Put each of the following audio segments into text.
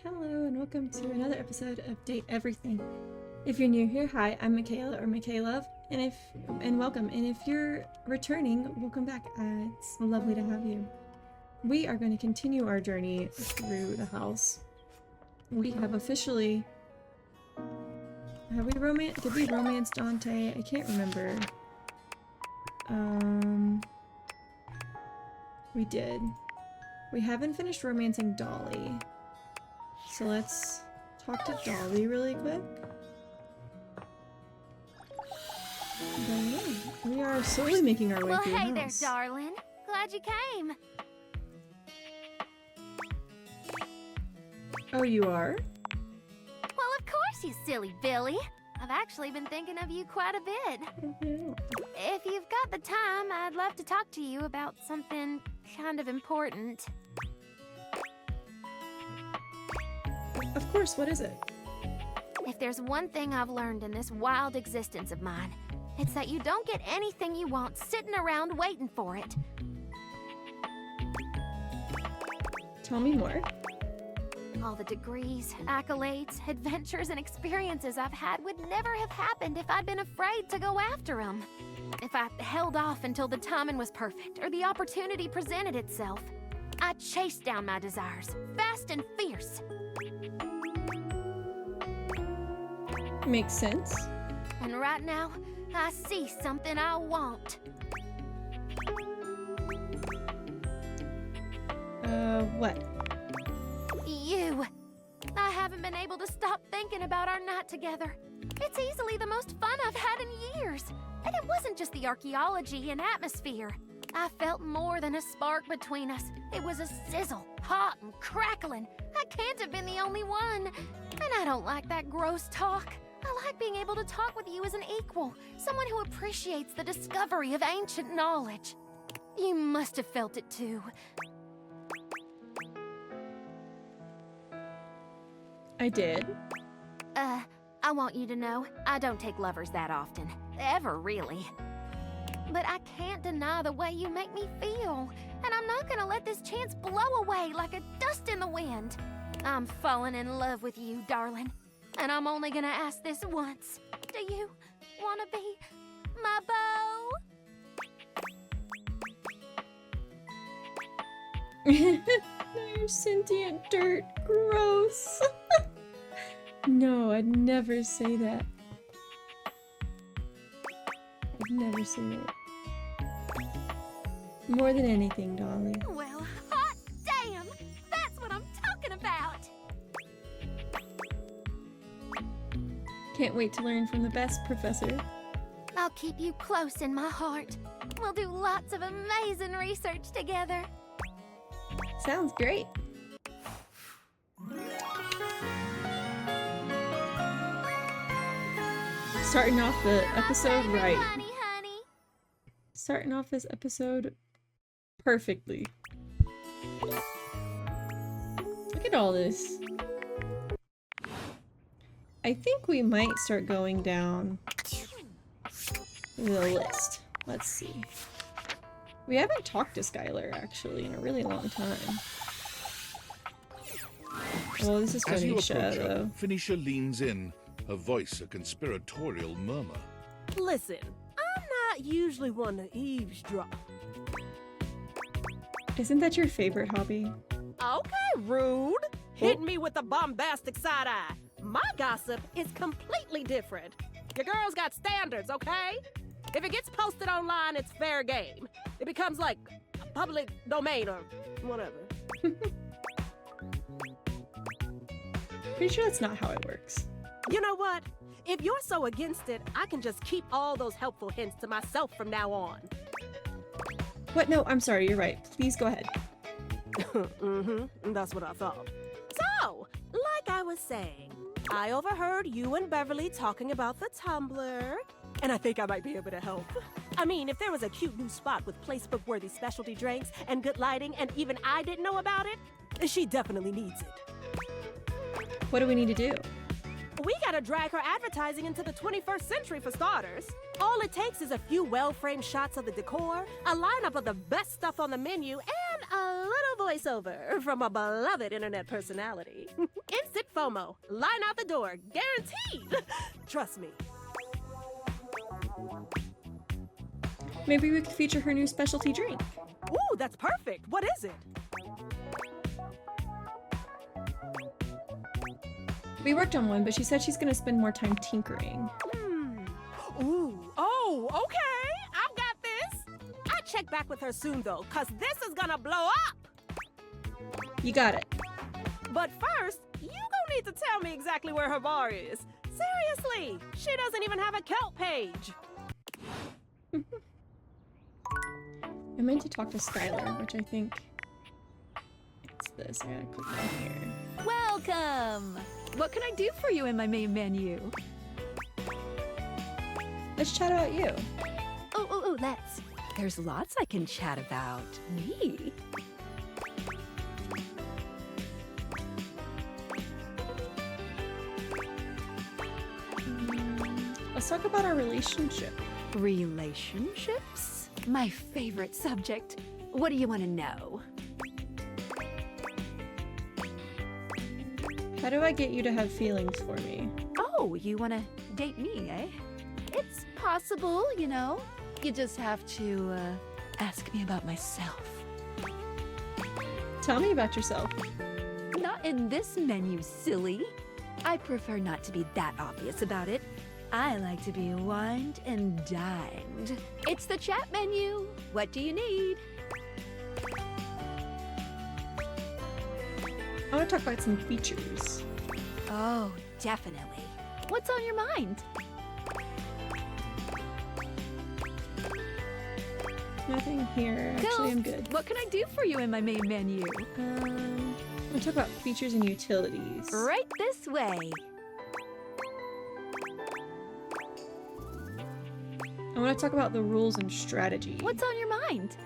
Hello, and welcome to another episode of Date Everything. If you're new here, hi, I'm Michaela or Michaelove, and welcome. And if you're returning, welcome back. It's lovely to have you. We are going to continue our journey through the house. We have officially. Did we romance Dante? I can't remember. We did. We haven't finished romancing Dolly. So let's talk to Dolly really quick. But yeah, we are slowly making our way through the house. Well, hey there, darling. Glad you came. Oh, you are? Well, of course, you silly Billy. I've actually been thinking of you quite a bit. If you've got the time, I'd love to talk to you about something kind of important. Of course, what is it? If there's one thing I've learned in this wild existence of mine, it's that you don't get anything you want sitting around waiting for it. Tell me more. All the degrees, accolades, adventures, and experiences I've had would never have happened if I'd been afraid to go after them. If I held off until the timing was perfect or the opportunity presented itself. I chased down my desires, fast and fierce. Makes sense. And right now, I see something I want. What? You. I haven't been able to stop thinking about our night together. It's easily the most fun I've had in years. And it wasn't just the archaeology and atmosphere. I felt more than a spark between us. It was a sizzle, hot and crackling. I can't have been the only one. And I don't like that gross talk. I like being able to talk with you as an equal, someone who appreciates the discovery of ancient knowledge. You must have felt it too. I did. I want you to know, I don't take lovers that often. Ever, really. But I can't deny the way you make me feel. And I'm not gonna let this chance blow away like a dust in the wind. I'm falling in love with you, darling. And I'm only gonna ask this once. Do you wanna be my beau? No, you're sentient dirt. Gross. No, I'd never say that. I'd never say that. More than anything, Dolly. Well, hot damn! That's what I'm talking about! Can't wait to learn from the best, Professor. I'll keep you close in my heart. We'll do lots of amazing research together. Sounds great. Starting off the episode right. Honey, honey. Starting off this episode perfectly. Look at all this. I think we might start going down the list. Let's see. We haven't talked to Skylar actually in a really long time. Well, this is As you Phoenicia, approach her, though. Phoenicia leans in, her voice a conspiratorial murmur. Listen, I'm not usually one to eavesdrop. Isn't that your favorite hobby? Okay, rude. Hit me with the bombastic side eye. My gossip is completely different. Your girl's got standards, okay? If it gets posted online, it's fair game. It becomes like a public domain or whatever. Pretty sure that's not how it works. You know what? If you're so against it, I can just keep all those helpful hints to myself from now on. What? No, I'm sorry, you're right. Please go ahead. Mm-hmm, that's what I thought. So, like I was saying, I overheard you and Beverly talking about the Tumblr, and I think I might be able to help. I mean, if there was a cute new spot with placebook-worthy specialty drinks and good lighting, and even I didn't know about it, she definitely needs it. What do we need to do? We gotta drag her advertising into the 21st century for starters. All it takes is a few well-framed shots of the decor, a lineup of the best stuff on the menu, and a little voiceover from a beloved internet personality. Instant FOMO. Line out the door. Guaranteed. Trust me. Maybe we could feature her new specialty drink. Ooh, that's perfect. What is it? We worked on one, but she said she's gonna spend more time tinkering. Ooh. Oh, okay. I've got this. I'll check back with her soon, though, because this is gonna blow up. You got it. But first, you gonna need to tell me exactly where her bar is. Seriously, she doesn't even have a Kelp page. I meant to talk to Skylar, which I think it's this. I gotta click on here. Welcome! What can I do for you in my main menu? Let's chat about you. Oh, let's. There's lots I can chat about. Me? Let's talk about our relationship. Relationships? My favorite subject. What do you want to know? How do I get you to have feelings for me? Oh, you want to date me, eh? It's possible, you know. You just have to, ask me about myself. Tell me about yourself. Not in this menu, silly. I prefer not to be that obvious about it. I like to be wined and dined. It's the chat menu. What do you need? I want to talk about some features. Oh, definitely. What's on your mind? Nothing here. Actually, I'm good. What can I do for you in my main menu? I want to talk about features and utilities. Right this way. I want to talk about the rules and strategy. What's on your mind?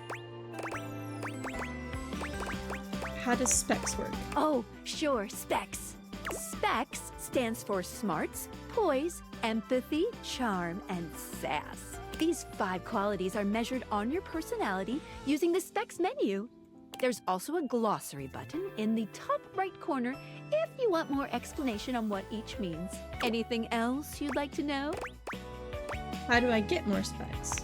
How does specs work? Oh, sure, specs. Specs stands for smarts, poise, empathy, charm, and sass. These 5 qualities are measured on your personality using the specs menu. There's also a glossary button in the top right corner if you want more explanation on what each means. Anything else you'd like to know? How do I get more specs?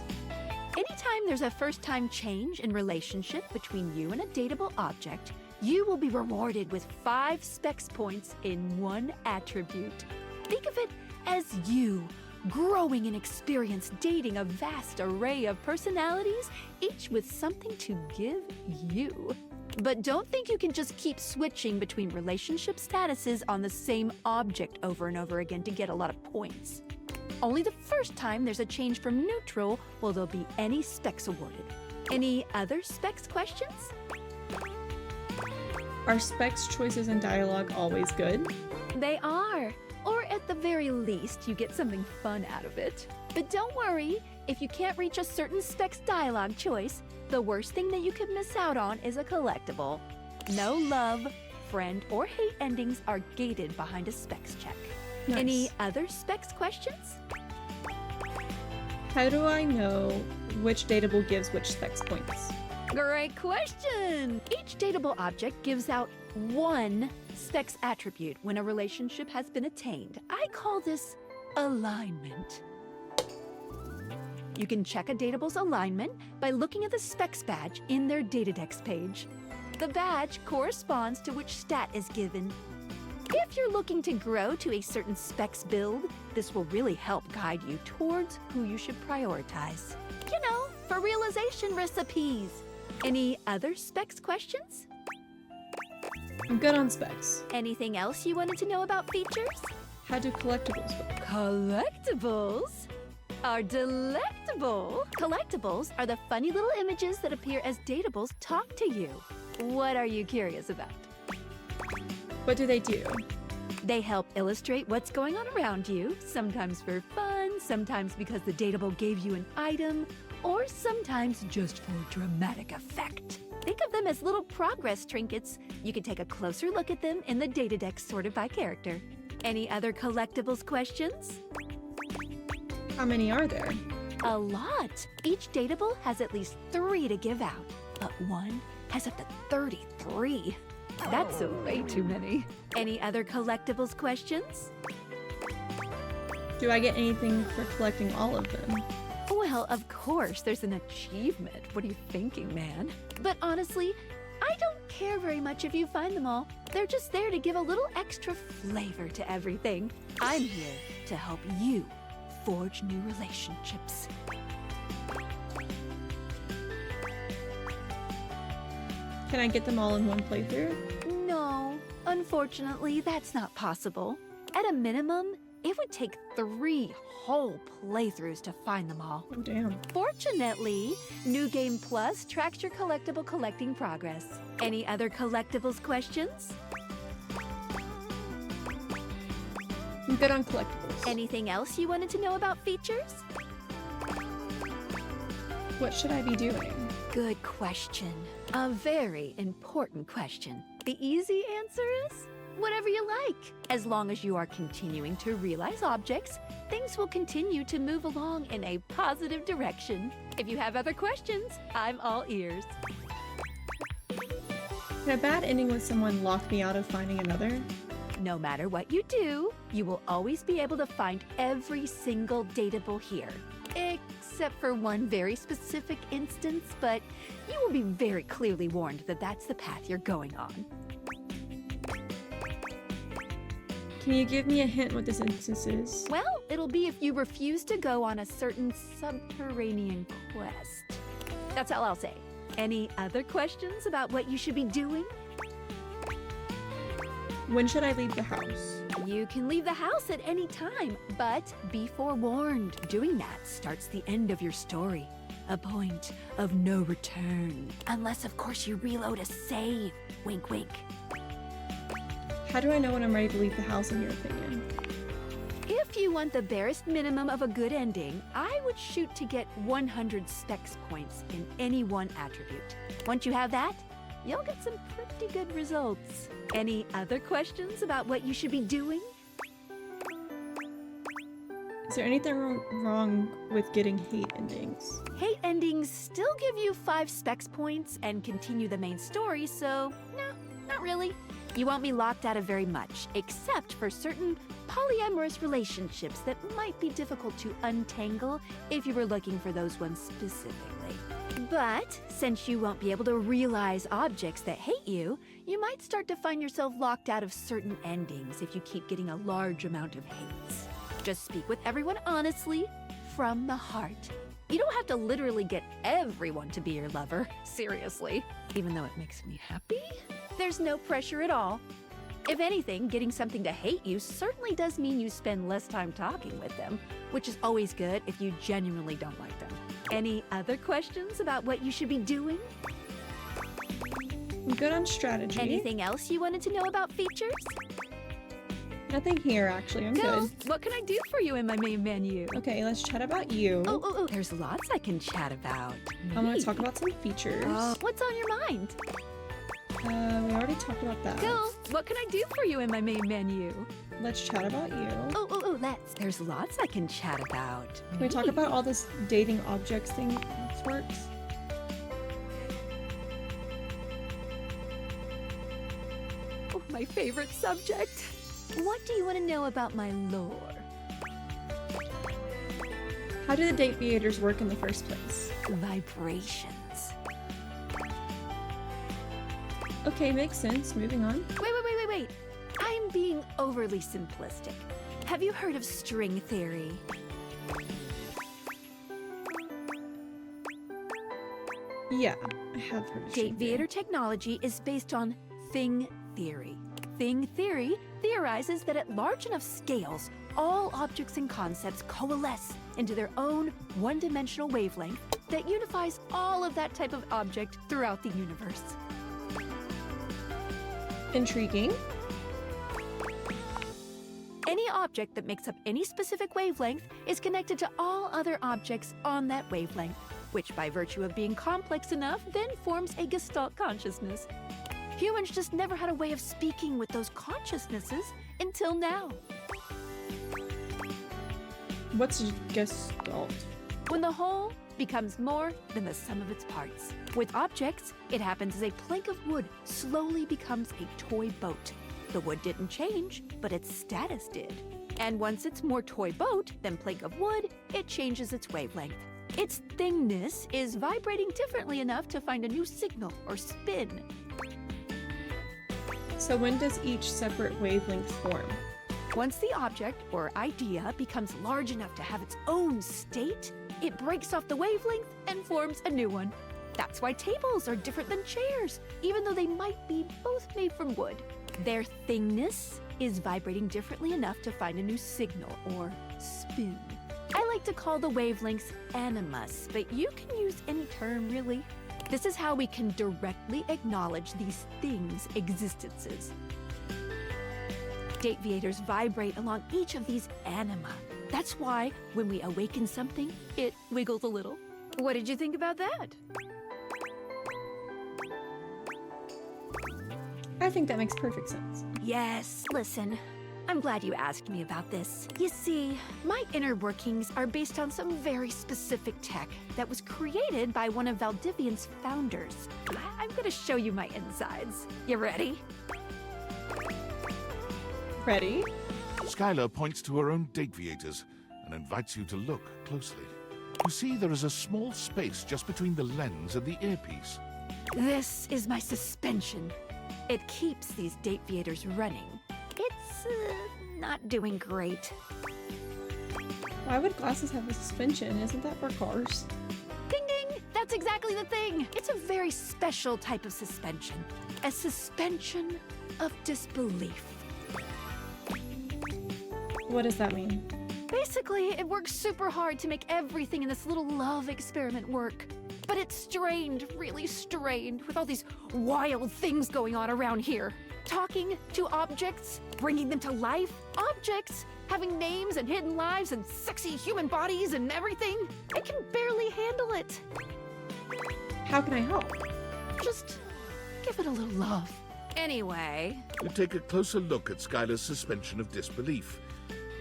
Anytime there's a first-time change in relationship between you and a dateable object, you will be rewarded with 5 specs points in 1 attribute. Think of it as you growing in experience dating a vast array of personalities, each with something to give you. But don't think you can just keep switching between relationship statuses on the same object over and over again to get a lot of points. Only the first time there's a change from neutral will there be any specs awarded. Any other specs questions? Are specs, choices, and dialogue always good? They are. Or at the very least, you get something fun out of it. But don't worry, if you can't reach a certain specs dialogue choice, the worst thing that you could miss out on is a collectible. No love, friend, or hate endings are gated behind a specs check. Nice. Any other specs questions? How do I know which dateable gives which specs points? Great question! Each dateable object gives out 1 specs attribute when a relationship has been attained. I call this alignment. You can check a datable's alignment by looking at the specs badge in their Datadex page. The badge corresponds to which stat is given. If you're looking to grow to a certain specs build, this will really help guide you towards who you should prioritize. You know, for realization recipes. Any other specs questions? I'm good on specs. Anything else you wanted to know about features? How do collectibles work? Collectibles are delectable. Collectibles are the funny little images that appear as datables talk to you. What are you curious about? What do they do? They help illustrate what's going on around you, sometimes for fun, sometimes because the datable gave you an item, or sometimes just for dramatic effect. Think of them as little progress trinkets. You can take a closer look at them in the Datadex sorted by character. Any other collectibles questions? How many are there? A lot. Each datable has at least 3 to give out, but 1 has up to 33. That's way too many. Any other collectibles questions? Do I get anything for collecting all of them? Well, of course, there's an achievement. What are you thinking, man? But honestly, I don't care very much if you find them all. They're just there to give a little extra flavor to everything. I'm here to help you forge new relationships. Can I get them all in one playthrough? No, unfortunately, that's not possible. At a minimum, it would take 3 whole playthroughs to find them all. Oh, damn. Fortunately, New Game Plus tracks your collectible collecting progress. Any other collectibles questions? I'm good on collectibles. Anything else you wanted to know about features? What should I be doing? Good question. A very important question. The easy answer is whatever you like. As long as you are continuing to realize objects, things will continue to move along in a positive direction. If you have other questions, I'm all ears. Can a bad ending with someone lock me out of finding another? No matter what you do, you will always be able to find every single dateable here. Except for one very specific instance, but you will be very clearly warned that that's the path you're going on. Can you give me a hint what this instance is? Well, it'll be if you refuse to go on a certain subterranean quest. That's all I'll say. Any other questions about what you should be doing? When should I leave the house? You can leave the house at any time, but be forewarned. Doing that starts the end of your story. A point of no return. Unless, of course, you reload a save. Wink, wink. How do I know when I'm ready to leave the house, in your opinion? If you want the barest minimum of a good ending, I would shoot to get 100 specs points in any one attribute. Once you have that, you'll get some pretty good results. Any other questions about what you should be doing? Is there anything wrong with getting hate endings? Hate endings still give you 5 specs points and continue the main story, so no, not really. You won't be locked out of very much, except for certain polyamorous relationships that might be difficult to untangle if you were looking for those ones specifically. But since you won't be able to realize objects that hate you, you might start to find yourself locked out of certain endings if you keep getting a large amount of hates. Just speak with everyone honestly, from the heart. You don't have to literally get everyone to be your lover, seriously. Even though it makes me happy, there's no pressure at all. If anything, getting something to hate you certainly does mean you spend less time talking with them, which is always good if you genuinely don't like them. Any other questions about what you should be doing? I'm good on strategy. Anything else you wanted to know about features? Nothing here, actually. I'm good. What can I do for you in my main menu? Okay, let's chat about you. Oh, there's lots I can chat about. I want to talk about some features. What's on your mind? We already talked about that. Cool. What can I do for you in my main menu? Let's chat about you. Let's. There's lots I can chat about. Can we talk about all this dating objects thing works? Oh, my favorite subject. What do you want to know about my lore? How do the date theaters work in the first place? Vibrations. Okay, makes sense. Moving on. Wait. I'm being overly simplistic. Have you heard of string theory? Yeah, I have heard of Date theater technology is based on thing theory. Thing theory theorizes that at large enough scales, all objects and concepts coalesce into their own one-dimensional wavelength that unifies all of that type of object throughout the universe. Intriguing. Any object that makes up any specific wavelength is connected to all other objects on that wavelength, which by virtue of being complex enough then forms a Gestalt consciousness. Humans just never had a way of speaking with those consciousnesses until now. What's Gestalt? when the whole becomes more than the sum of its parts. With objects, it happens as a plank of wood slowly becomes a toy boat. The wood didn't change, but its status did. And once it's more toy boat than plank of wood, it changes its wavelength. Its thingness is vibrating differently enough to find a new signal or spin. So when does each separate wavelength form? Once the object or idea becomes large enough to have its own state, it breaks off the wavelength and forms a new one. That's why tables are different than chairs, even though they might be both made from wood. Their thingness is vibrating differently enough to find a new signal or spin. I like to call the wavelengths animus, but you can use any term really. This is how we can directly acknowledge these things' existences. Dateviators vibrate along each of these anima. That's why when we awaken something, it wiggles a little. What did you think about that? I think that makes perfect sense. Yes, listen. I'm glad you asked me about this. You see, my inner workings are based on some very specific tech that was created by one of Valdivian's founders. I'm gonna show you my insides. You ready? Ready? Skylar points to her own dateaviators and invites you to look closely. You see there is a small space just between the lens and the earpiece. This is my suspension. It keeps these dateviators running. It's not doing great. Why would glasses have a suspension? Isn't that for cars? Ding ding! That's exactly the thing! It's a very special type of suspension. A suspension of disbelief. What does that mean? Basically, it works super hard to make everything in this little love experiment work. But it's strained, really strained, with all these wild things going on around here. Talking to objects, bringing them to life, objects having names and hidden lives and sexy human bodies and everything. I can barely handle it. How can I help? Just give it a little love. Anyway, You take a closer look at Skylar's suspension of disbelief.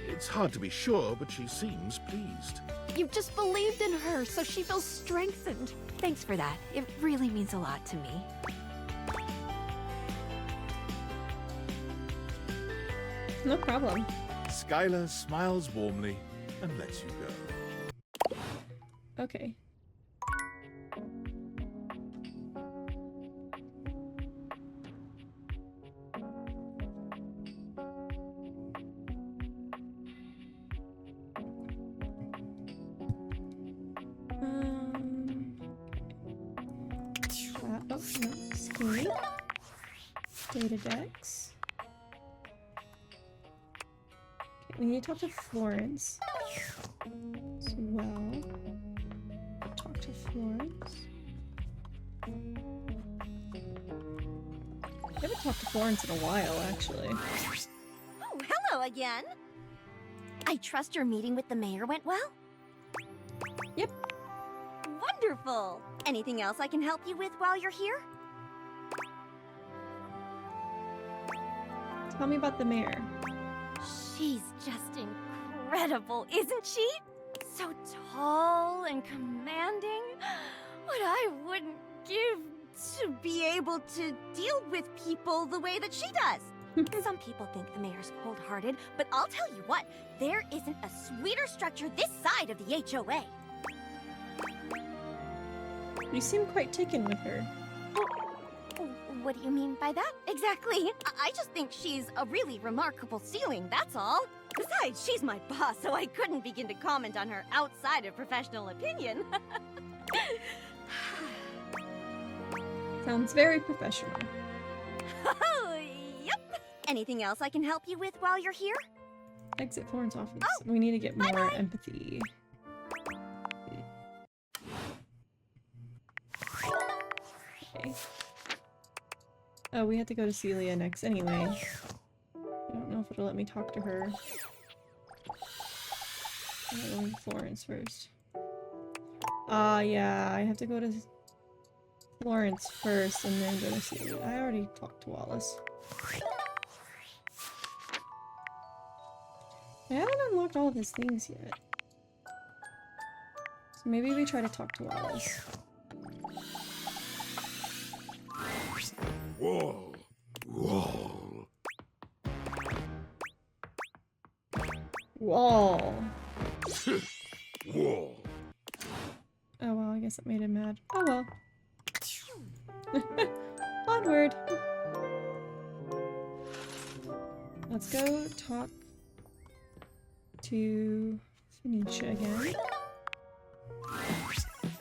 It's hard to be sure, but she seems pleased. you've just believed in her, so she feels strengthened. Thanks for that. It really means a lot to me. No problem. Skylar smiles warmly and lets you go. Okay. Oh, no, screen. Data decks. Okay, we need to talk to Florence as well. Talk to Florence. I haven't talked to Florence in a while, actually. Oh, hello again. I trust your meeting with the mayor went well? Yep. Wonderful. Anything else I can help you with while you're here? Tell me about the mayor. She's just incredible, isn't she? So tall and commanding. What I wouldn't give to be able to deal with people the way that she does. Some people think the mayor's cold-hearted, but I'll tell you what, there isn't a sweeter structure this side of the HOA. You seem quite taken with her. What do you mean by that? Exactly. I just think she's a really remarkable ceiling, that's all. Besides, she's my boss, so I couldn't begin to comment on her outside of professional opinion. Sounds very professional. Oh, yep. Anything else I can help you with while you're here? Exit Florence office. Oh, We need to get more bye-bye. empathy. Okay. Oh, we had to go to Celia next anyway. I don't know if it'll let me talk to her. I'm gonna go to Florence first. Yeah, I have to go to Florence first and then go to Celia. I already talked to Wallace. I haven't unlocked all of his things yet. Maybe we try to talk to Wallace. Wall. Wall. Wall. Wall. Oh well, I guess it made him mad. Oh well. Onward. Let's go talk to Phoenicia again.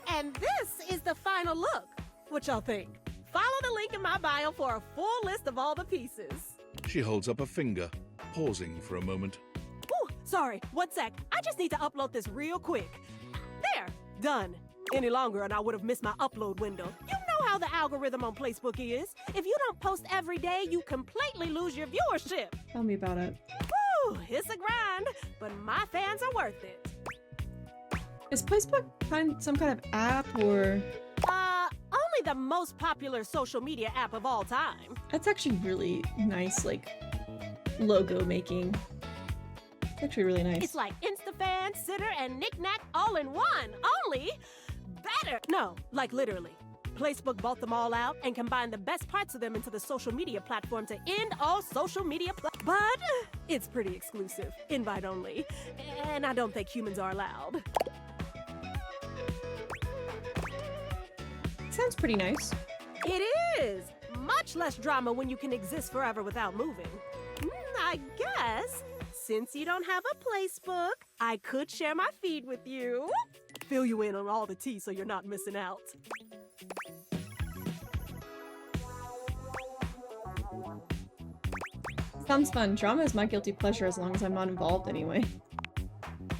And this is the final look. What y'all think? Follow the link in my bio for a full list of all the pieces. She holds up a finger, pausing for a moment. Ooh, sorry, 1 sec. I just need to upload this real quick. There, done. Any longer and I would have missed my upload window. You know how the algorithm on Facebook is. If you don't post every day, you completely lose your viewership. Tell me about it. Woo, it's a grind, but my fans are worth it. Is Facebook some kind of app or? Only the most popular social media app of all time. That's actually really nice, like, logo making. It's actually really nice. It's like InstaFan, Sitter, and Knickknack all in one. Only better. No, like literally. Facebook bought them all out and combined the best parts of them into the social media platform to end all social media but it's pretty exclusive. Invite only. And I don't think humans are allowed. Sounds pretty nice. It is! Much less drama when you can exist forever without moving. I guess, since you don't have a placebook, I could share my feed with you. Fill you in on all the tea so you're not missing out. Sounds fun. Drama is my guilty pleasure as long as I'm not involved anyway.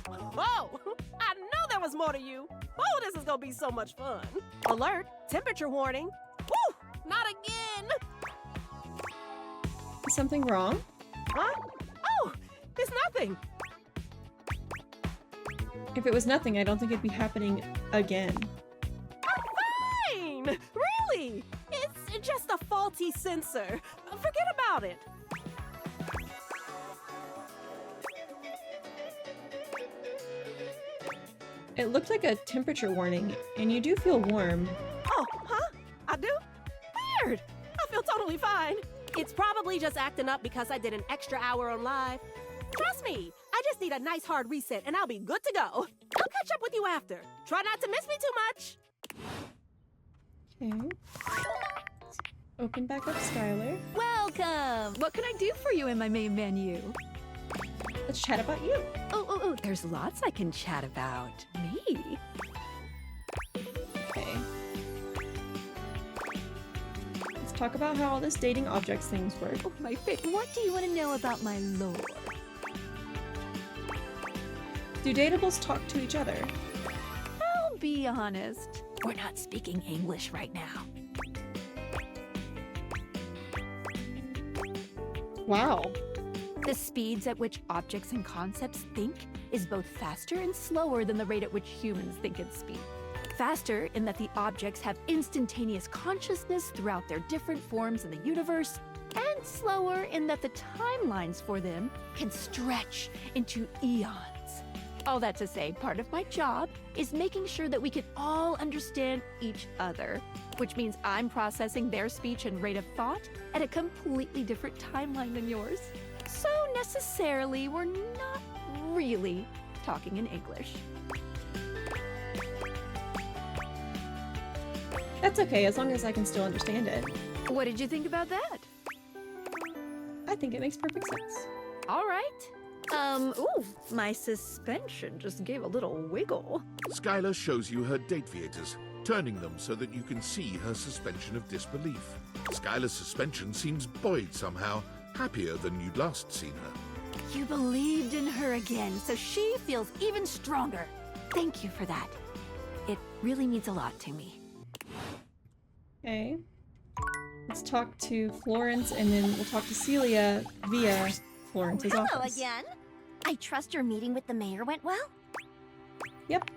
Whoa! I know there was more to you. Oh, this is gonna be so much fun. Alert! Temperature warning. Woo! Not again! Is something wrong? Huh? Oh! It's nothing! If it was nothing, I don't think it'd be happening again. Fine! Really! It's just a faulty sensor. Forget about it. It looked like a temperature warning, and you do feel warm. Oh, huh? I do? Weird! I feel totally fine. It's probably just acting up because I did an extra hour on live. Trust me, I just need a nice hard reset and I'll be good to go. I'll catch up with you after. Try not to miss me too much. Okay. Let's open back up Skylar. Welcome! What can I do for you in my main menu? Let's chat about you. Oh, there's lots I can chat about. Me? Okay. Let's talk about how all this dating objects things work. Oh, my favorite. What do you want to know about my lore? Do dateables talk to each other? I'll be honest. We're not speaking English right now. Wow. The speeds at which objects and concepts think is both faster and slower than the rate at which humans think and speak. Faster in that the objects have instantaneous consciousness throughout their different forms in the universe, and slower in that the timelines for them can stretch into eons. All that to say, part of my job is making sure that we can all understand each other, which means I'm processing their speech and rate of thought at a completely different timeline than yours. So necessarily, we're not really talking in English. That's okay, as long as I can still understand it. What did you think about that? I think it makes perfect sense. All right. Ooh, my suspension just gave a little wiggle. Skylar shows you her dateables, turning them so that you can see her suspension of disbelief. Skylar's suspension seems buoyed somehow, happier than you'd last seen her. You believed in her again, so she feels even stronger. Thank you for that. It really means a lot to me. Okay. Let's talk to Florence, and then we'll talk to Celia via Florence's Hello office. again. I trust your meeting with the mayor went well? Yep.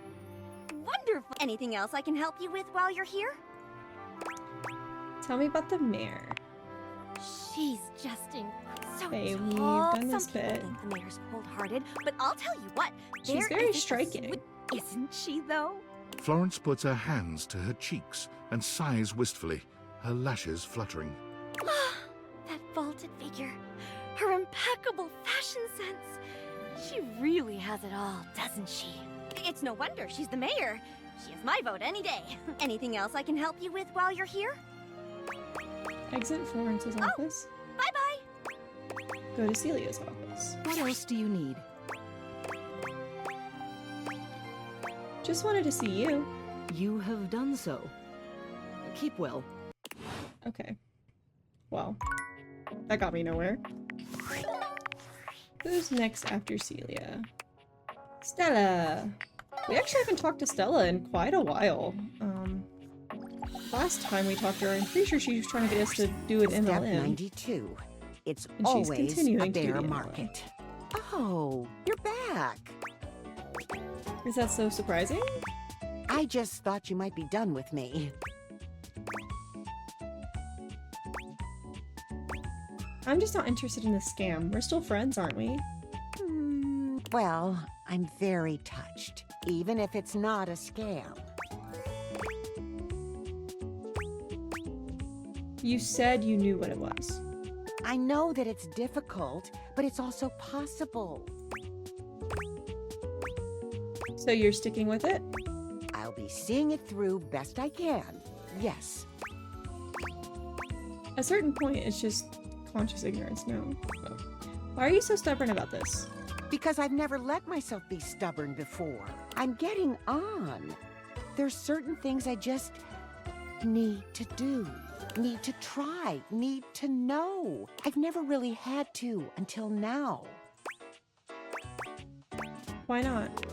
Wonderful. Anything else I can help you with while you're here? Tell me about the mayor. She's just so Hey, we've tall. done this Some people bit. think the mayor's cold-hearted, but I'll tell you what. She's there very is a striking. Isn't she, though? Florence puts her hands to her cheeks and sighs wistfully, her lashes fluttering. That vaulted figure. Her impeccable fashion sense. She really has it all, doesn't she? It's no wonder she's the mayor. She has my vote any day. Anything else I can help you with while you're here? Exit Florence's office. Bye-bye. Go to Celia's office. What else do you need? Just wanted to see you. You have done so. Keep well. Okay. Well, that got me nowhere. Who's next after Celia? Stella! We actually haven't talked to Stella in quite a while. Last time we talked to her, I'm pretty sure she was trying to get us to do an Step MLM. 92. It's And she's always a continuing to do bear the MLM. market. Oh, you're back. Is that so surprising? I just thought you might be done with me. I'm just not interested in this scam. We're still friends, aren't we? Well, I'm very touched, even if it's not a scam. You said you knew what it was. I know that it's difficult, but it's also possible. So you're sticking with it? I'll be seeing it through best I can. Yes. At a certain point, it's just conscious ignorance, no? Why are you so stubborn about this? Because I've never let myself be stubborn before. I'm getting on. There's certain things I just need to do, need to try, need to know. I've never really had to until now. Why not?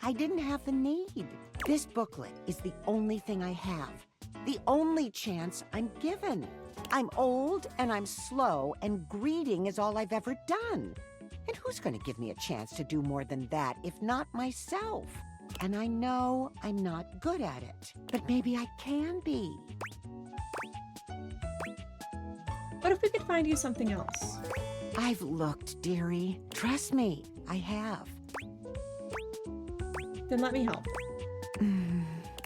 I didn't have the need. This booklet is the only thing I have, the only chance I'm given. I'm old and I'm slow, and greeting is all I've ever done. And who's going to give me a chance to do more than that if not myself? And I know I'm not good at it, but maybe I can be. What if we could find you something else? I've looked, dearie. Trust me, I have. Then let me help.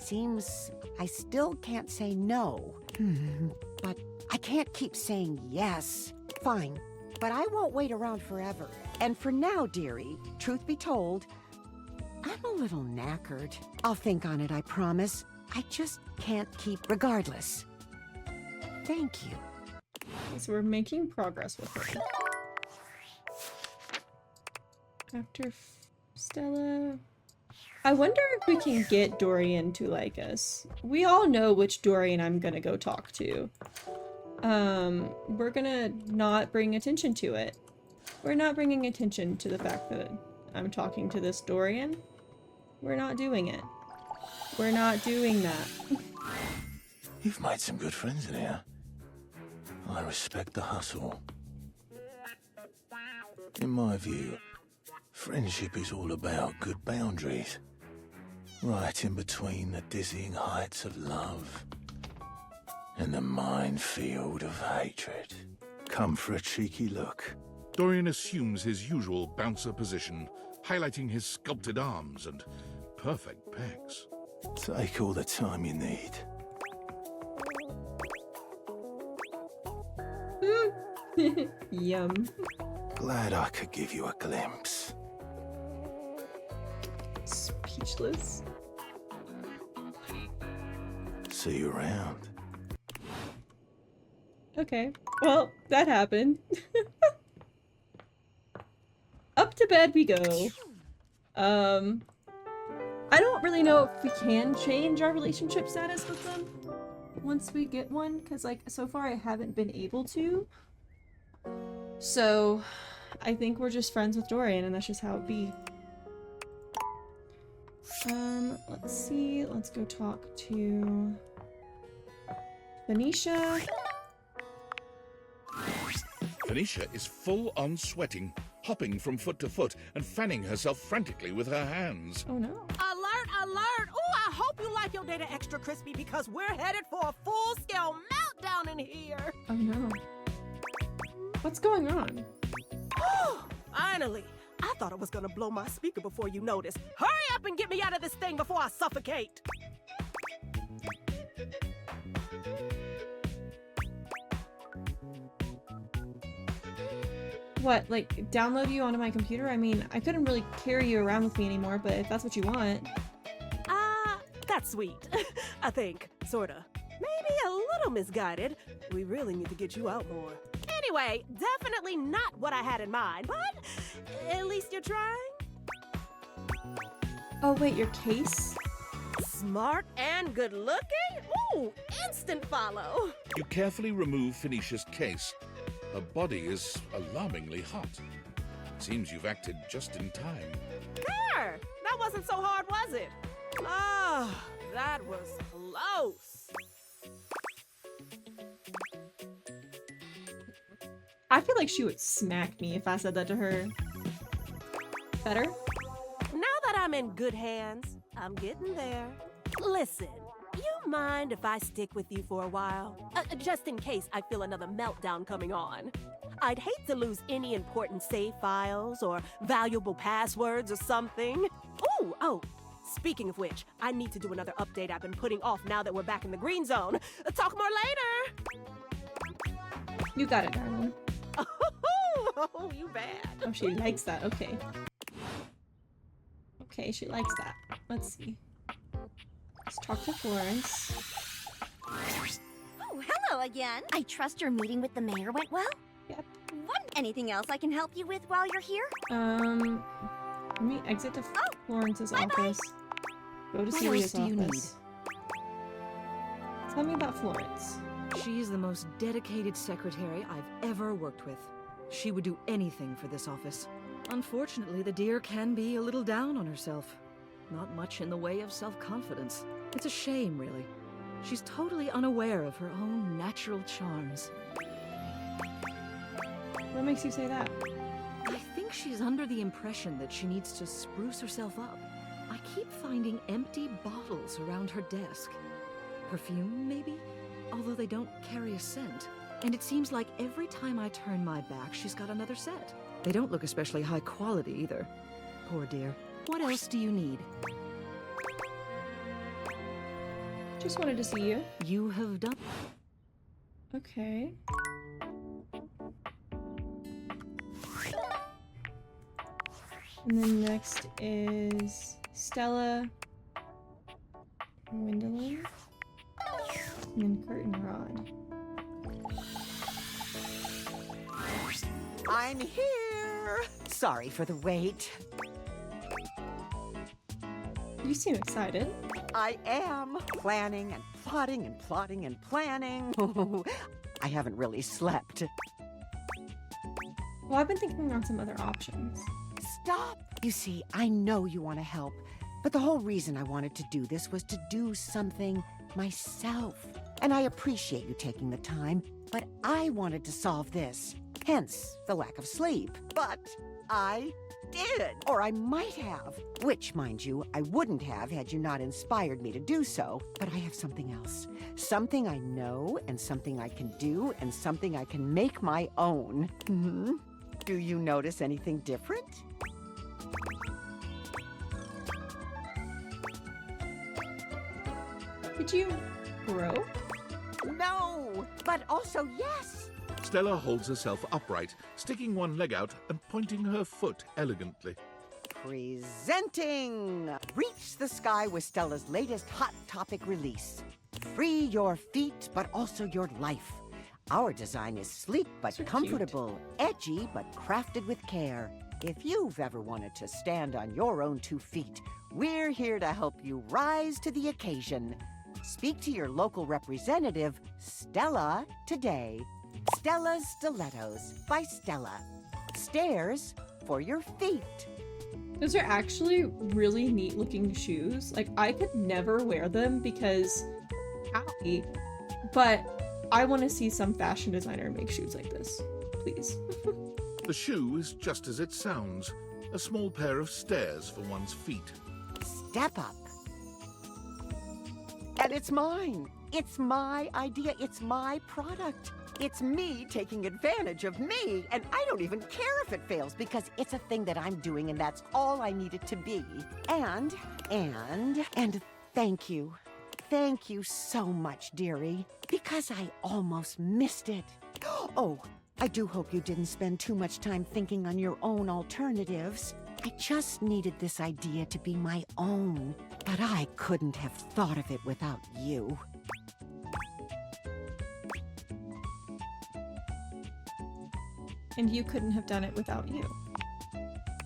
Seems I still can't say no. But I can't keep saying yes. Fine, but I won't wait around forever. And for now, dearie, truth be told, I'm a little knackered. I'll think on it, I promise. I just can't keep regardless. Thank you. So we're making progress with her. After Stella... I wonder if we can get Dorian to like us. We all know which Dorian I'm gonna go talk to. We're gonna not bring attention to it. We're not bringing attention to the fact that I'm talking to this Dorian. We're not doing it. We're not doing that. You've made some good friends in here. I respect the hustle. In my view, friendship is all about good boundaries. Right in between the dizzying heights of love and the minefield of hatred. Come for a cheeky look. Dorian assumes his usual bouncer position, highlighting his sculpted arms and perfect pecs. Take all the time you need. Yum. Glad I could give you a glimpse. Speechless. See you around. Okay. Well, that happened. Up to bed we go. I don't really know if we can change our relationship status with them once we get one, because like so far I haven't been able to. So I think we're just friends with Dorian and that's just how it be. Let's see. Let's go talk to Venetia. Venetia is full on sweating, hopping from foot to foot and fanning herself frantically with her hands. Oh no. Alert, alert! Ooh, I hope you like your data extra crispy because we're headed for a full-scale meltdown in here. Oh no. What's going on? Finally, I thought I was gonna blow my speaker before you noticed. Hurry up and get me out of this thing before I suffocate! What, like, download you onto my computer? I mean, I couldn't really carry you around with me anymore, but if that's what you want. That's sweet. I think. Sorta. Maybe a little misguided. We really need to get you out more. Anyway, definitely not what I had in mind, but at least you're trying. Oh, wait, your case? Smart and good looking? Ooh, instant follow. You carefully remove Phoenicia's case. Her body is alarmingly hot. Seems you've acted just in time. There! That wasn't so hard, was it? Ah, that was close. I feel like she would smack me if I said that to her. Better? Now that I'm in good hands, I'm getting there. Listen, you mind if I stick with you for a while? Just in case I feel another meltdown coming on. I'd hate to lose any important save files or valuable passwords or something. Oh, speaking of which, I need to do another update I've been putting off now that we're back in the green zone. Talk more later. You got it, darling. Oh, you bad. Oh, she likes that. Okay. Okay, she likes that. Let's see. Let's talk to Florence. Oh, hello again. I trust your meeting with the mayor went well? Yep. Anything else I can help you with while you're here? Let me exit to Florence's bye-bye. office. Go to What Celia's else do you office. Tell me about Florence. She's the most dedicated secretary I've ever worked with. She would do anything for this office. Unfortunately, the dear can be a little down on herself. Not much in the way of self-confidence. It's a shame, really. She's totally unaware of her own natural charms. What makes you say that? I think she's under the impression that she needs to spruce herself up. I keep finding empty bottles around her desk. Perfume, maybe? Although they don't carry a scent. And it seems like every time I turn my back, she's got another set. They don't look especially high quality either. Poor dear. What else do you need? Just wanted to see you. You have done... Okay. And then next is Stella, Gwendolyn, and then Curtain Rod. I'm here! Sorry for the wait. You seem excited. I am planning and plotting and plotting and planning. I haven't really slept. Well, I've been thinking on some other options. Stop! You see, I know you want to help, but the whole reason I wanted to do this was to do something myself. And I appreciate you taking the time, but I wanted to solve this. Hence, the lack of sleep. But I did, or I might have. Which, mind you, I wouldn't have had you not inspired me to do so. But I have something else. Something I know, and something I can do, and something I can make my own. Do you notice anything different? Did you grow? No, but also yes. Stella holds herself upright, sticking one leg out and pointing her foot elegantly. Presenting! Reach the sky with Stella's latest hot topic release. Free your feet, but also your life. Our design is sleek but So comfortable, edgy but crafted with care. If you've ever wanted to stand on your own 2 feet, we're here to help you rise to the occasion. Speak to your local representative, Stella, today. Stella's Stilettos by Stella. Stairs for your feet. Those are actually really neat looking shoes. Like, I could never wear them because owie. But I want to see some fashion designer make shoes like this. Please. The shoe is just as it sounds, a small pair of stairs for one's feet. Step up. And it's mine. It's my idea. It's my product. It's me taking advantage of me, and I don't even care if it fails because it's a thing that I'm doing and that's all I need it to be. And thank you. Thank you so much, dearie, because I almost missed it. Oh, I do hope you didn't spend too much time thinking on your own alternatives. I just needed this idea to be my own, but I couldn't have thought of it without you. And you couldn't have done it without you.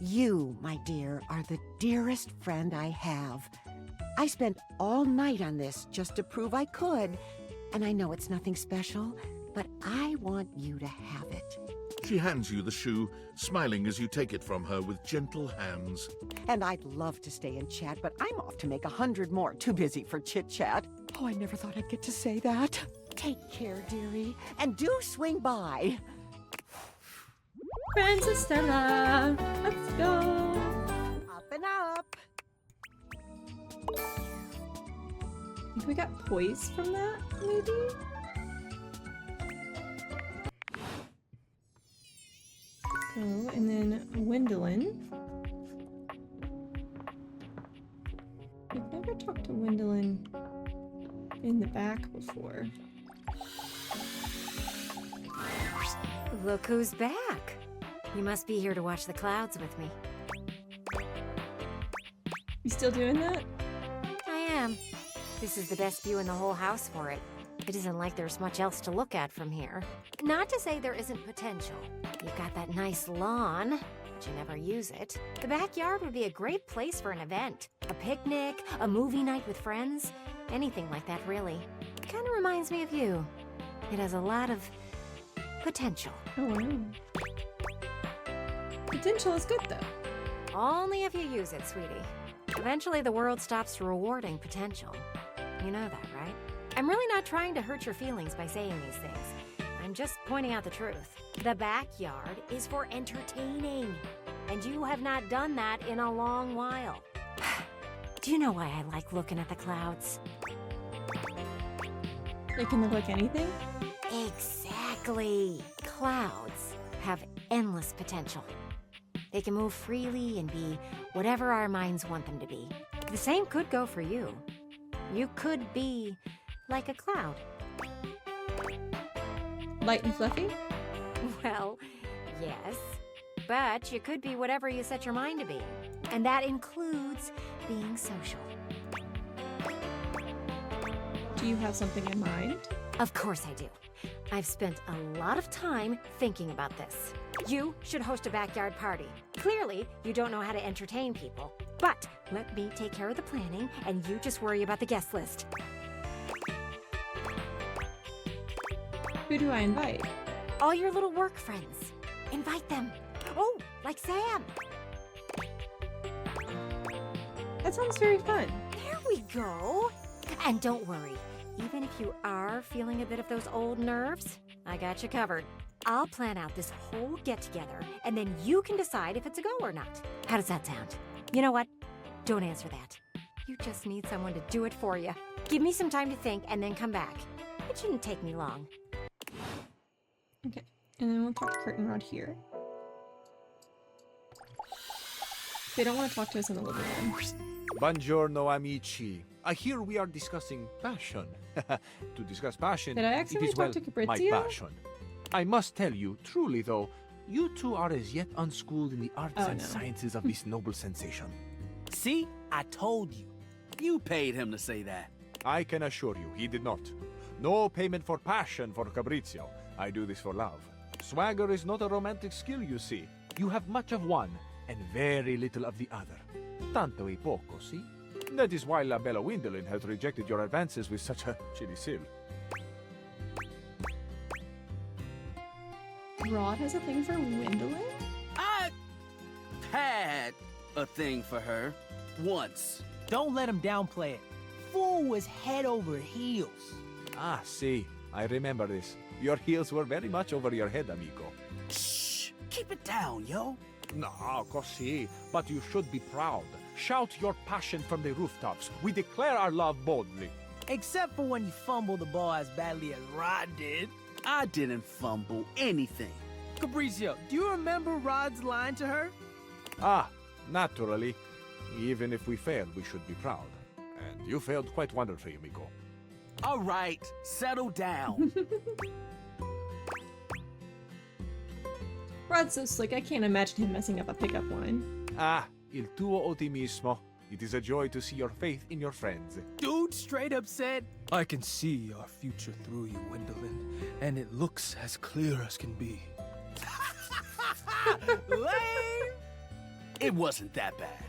You, my dear, are the dearest friend I have. I spent all night on this just to prove I could, and I know it's nothing special, but I want you to have it. She hands you the shoe, smiling as you take it from her with gentle hands. And I'd love to stay and chat, but I'm off to make 100 more. Too busy for chit-chat. Oh, I never thought I'd get to say that. Take care, dearie, and do swing by. Princess Stella, let's go. Up and up. I think we got poise from that, maybe? Oh, and then Wendelin. We've never talked to Wendelin in the back before. Look who's back. You must be here to watch the clouds with me. You still doing that? I am. This is the best view in the whole house for it. It isn't like there's much else to look at from here. Not to say there isn't potential. You've got that nice lawn, but you never use it. The backyard would be a great place for an event. A picnic, a movie night with friends, anything like that, really. Kind of reminds me of you. It has a lot of potential. Oh, wow. Potential is good, though. Only if you use it, sweetie. Eventually, the world stops rewarding potential. You know that, right? I'm really not trying to hurt your feelings by saying these things. I'm just pointing out the truth. The backyard is for entertaining, and you have not done that in a long while. Do you know why I like looking at the clouds? They can look like anything? Exactly. Clouds have endless potential. They can move freely and be whatever our minds want them to be. The same could go for you. You could be like a cloud. Light and fluffy? Well, yes. But you could be whatever you set your mind to be. And that includes being social. Do you have something in mind? Of course I do. I've spent a lot of time thinking about this. You should host a backyard party. Clearly, you don't know how to entertain people. But let me take care of the planning, and you just worry about the guest list. Who do I invite? All your little work friends. Invite them. Oh, like Sam. That sounds very fun. There we go. And don't worry. Even if you are feeling a bit of those old nerves, I got you covered. I'll plan out this whole get-together, and then you can decide if it's a go or not. How does that sound? You know what? Don't answer that. You just need someone to do it for you. Give me some time to think, and then come back. It shouldn't take me long. Okay, and then we'll talk to Curtain Rod here. They don't want to talk to us in the living room. Buongiorno, amici. I hear we are discussing passion. To discuss passion, Did I it accidentally is, talk well, to my Fabrizio? passion. I must tell you, truly though, you two are as yet unschooled in the arts Oh, and no. sciences of this noble sensation. See? I told you. You paid him to say that. I can assure you, he did not. No payment for passion for Fabrizio. I do this for love. Swagger is not a romantic skill, you see. You have much of one and very little of the other. Tanto e poco, see? That is why La Bella Windelin has rejected your advances with such a chilly seal. Rod has a thing for Wendelin? I had a thing for her. Once. Don't let him downplay it. Fool was head over heels. Ah, see. I remember this. Your heels were very much over your head, amico. Shh! Keep it down, yo. No, così. But you should be proud. Shout your passion from the rooftops. We declare our love boldly. Except for when you fumble the ball as badly as Rod did. I didn't fumble anything. Capriccio, do you remember Rod's line to her? Ah, naturally. Even if we failed, we should be proud. And you failed quite wonderfully, Miko. All right, settle down. Rod's so slick, I can't imagine him messing up a pickup line. Ah, il tuo ottimismo. It is a joy to see your faith in your friends. Dude straight up said, I can see our future through you, Gwendolyn, and it looks as clear as can be. Lame! It wasn't that bad.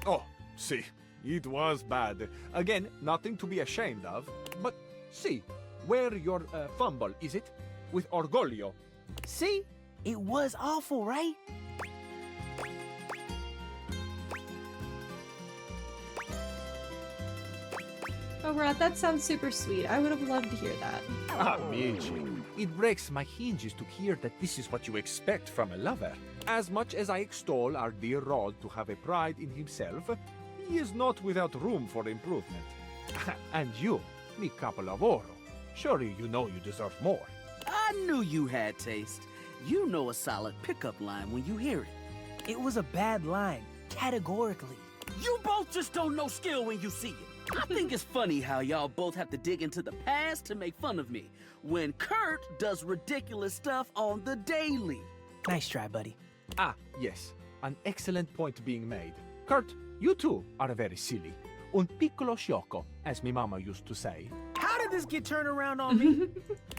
Oh, see, it was bad. Again, nothing to be ashamed of. But see, where your fumble, is it? With orgoglio. See? It was awful, right? Oh, Rod, that sounds super sweet. I would have loved to hear that. Ah, Michi, it breaks my hinges to hear that this is what you expect from a lover. As much as I extol our dear Rod to have a pride in himself, he is not without room for improvement. And you, mi capo lavoro, surely you know you deserve more. I knew you had taste. You know a solid pickup line when you hear it. It was a bad line, categorically. You both just don't know skill when you see it. I think it's funny how y'all both have to dig into the past to make fun of me, when Kurt does ridiculous stuff on the daily. Nice try, buddy. Ah, yes, an excellent point being made. Kurt, you too are very silly. Un piccolo sciocco, as mi mama used to say. How did this get turned around on me?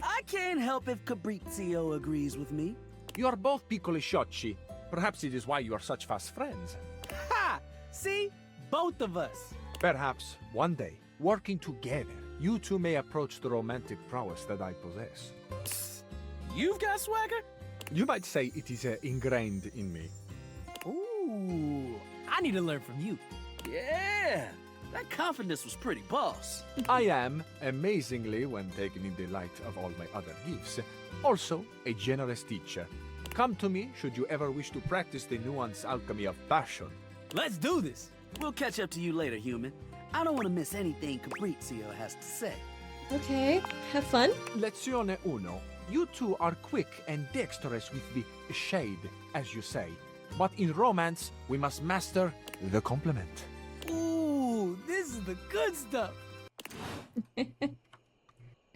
I can't help if Fabrizio agrees with me. You are both piccoli sciocchi. Perhaps it is why you are such fast friends. Ha! See? Both of us. Perhaps one day, working together, you two may approach the romantic prowess that I possess. Psst. You've got swagger? You might say it is ingrained in me. Ooh, I need to learn from you. Yeah, that confidence was pretty boss. I am, amazingly, when taken in the light of all my other gifts, also a generous teacher. Come to me should you ever wish to practice the nuanced alchemy of passion. Let's do this. We'll catch up to you later, human. I don't want to miss anything Fabrizio has to say. Okay, have fun. Lezione uno. You two are quick and dexterous with the shade, as you say. But in romance, we must master the compliment. Ooh, this is the good stuff.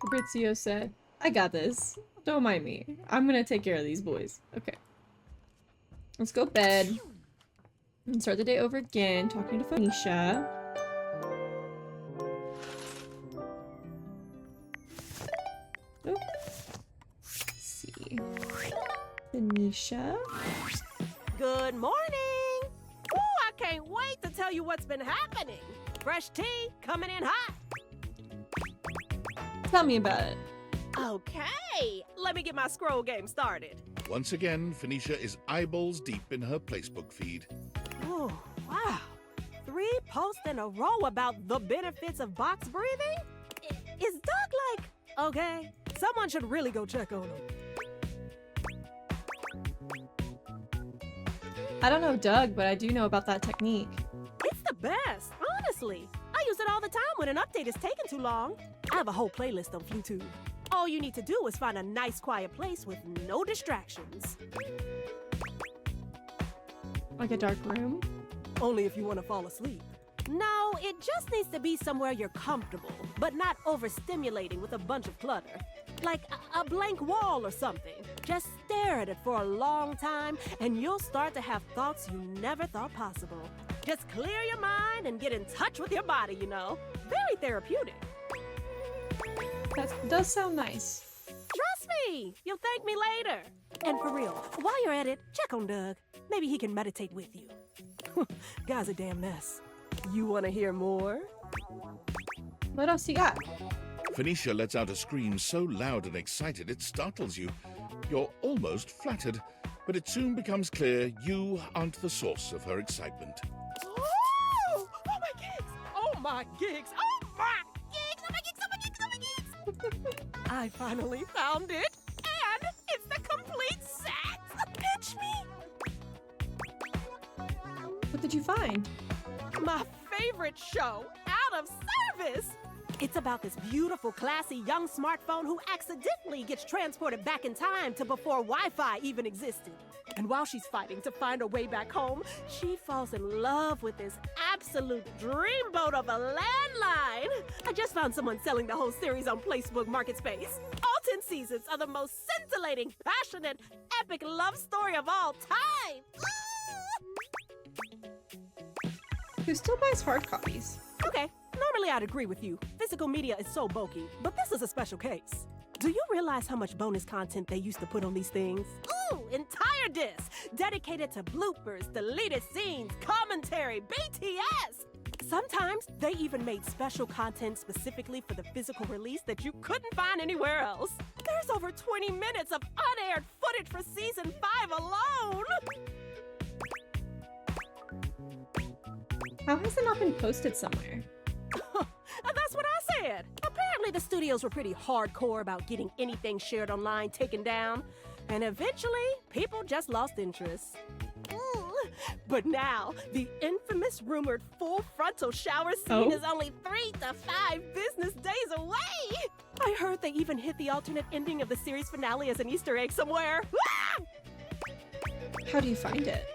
Fabrizio said, I got this. Don't mind me. I'm gonna take care of these boys. Okay. Let's go bed. And start the day over again, talking to Phoenicia. Oh. Let's see. Phoenicia. Good morning! Ooh, I can't wait to tell you what's been happening. Fresh tea coming in hot. Tell me about it. Okay, let me get my scroll game started. Once again, Phoenicia is eyeballs deep in her placebook feed. Oh, wow. 3 posts in a row about the benefits of box breathing? Is Doug like, okay, someone should really go check on him. I don't know Doug, but I do know about that technique. It's the best, honestly. I use it all the time when an update is taking too long. I have a whole playlist on YouTube. All you need to do is find a nice quiet place with no distractions. Like a dark room? Only if you want to fall asleep. No, it just needs to be somewhere you're comfortable, but not overstimulating with a bunch of clutter. Like a blank wall or something. Just stare at it for a long time, and you'll start to have thoughts you never thought possible. Just clear your mind and get in touch with your body, you know. Very therapeutic. That does sound nice. Trust me, you'll thank me later. And for real, while you're at it, check on Doug. Maybe he can meditate with you. Guy's a damn mess. You want to hear more? What else you got? Phoenicia lets out a scream so loud and excited it startles you. You're almost flattered, but it soon becomes clear you aren't the source of her excitement. Oh my gigs! Oh my gigs! Oh my gigs! Oh my gigs! Oh my gigs! Oh my gigs! I finally found it, and it's the complete set. Pitch me. What did you find? My favorite show out of service. It's about this beautiful, classy young smartphone who accidentally gets transported back in time to before Wi-Fi even existed. And while she's fighting to find her way back home, she falls in love with this absolute dreamboat of a landline. I just found someone selling the whole series on Facebook Marketspace. All 10 seasons are the most scintillating, passionate, epic love story of all time. Who still buys hard copies? Okay, normally I'd agree with you. Physical media is so bulky, but this is a special case. Do you realize how much bonus content they used to put on these things? Ooh, entire discs dedicated to bloopers, deleted scenes, commentary, BTS! Sometimes they even made special content specifically for the physical release that you couldn't find anywhere else. There's over 20 minutes of unaired footage for season 5 alone! How has it not been posted somewhere? That's what I said. Apparently the studios were pretty hardcore about getting anything shared online taken down. And eventually, people just lost interest. But now, the infamous rumored full frontal shower scene is only 3 to 5 business days away. I heard they even hit the alternate ending of the series finale as an Easter egg somewhere. How do you find it?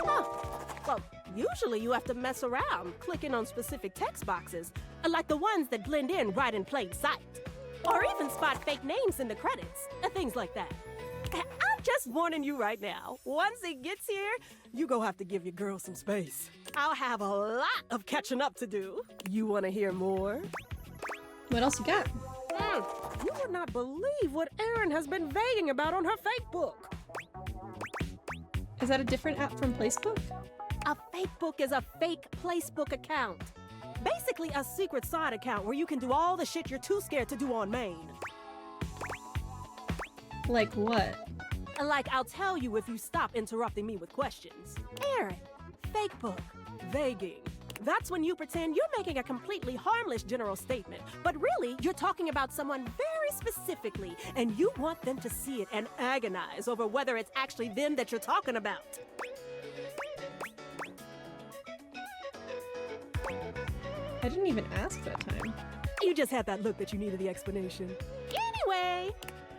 Well, usually you have to mess around, clicking on specific text boxes, like the ones that blend in right in plain sight. Or even spot fake names in the credits, things like that. I'm just warning you right now. Once it gets here, you gon' have to give your girl some space. I'll have a lot of catching up to do. You wanna hear more? What else you got? You would not believe what Erin has been vaguing about on her fake book. Is that a different app from Facebook? A fake book is a fake Placebook account. Basically a secret side account where you can do all the shit you're too scared to do on main. Like what? Like I'll tell you if you stop interrupting me with questions. Erin, fake book, vaguing. That's when you pretend you're making a completely harmless general statement, but really you're talking about someone very specifically, and you want them to see it and agonize over whether it's actually them that you're talking about. I didn't even ask that time. You just had that look that you needed the explanation. Anyway,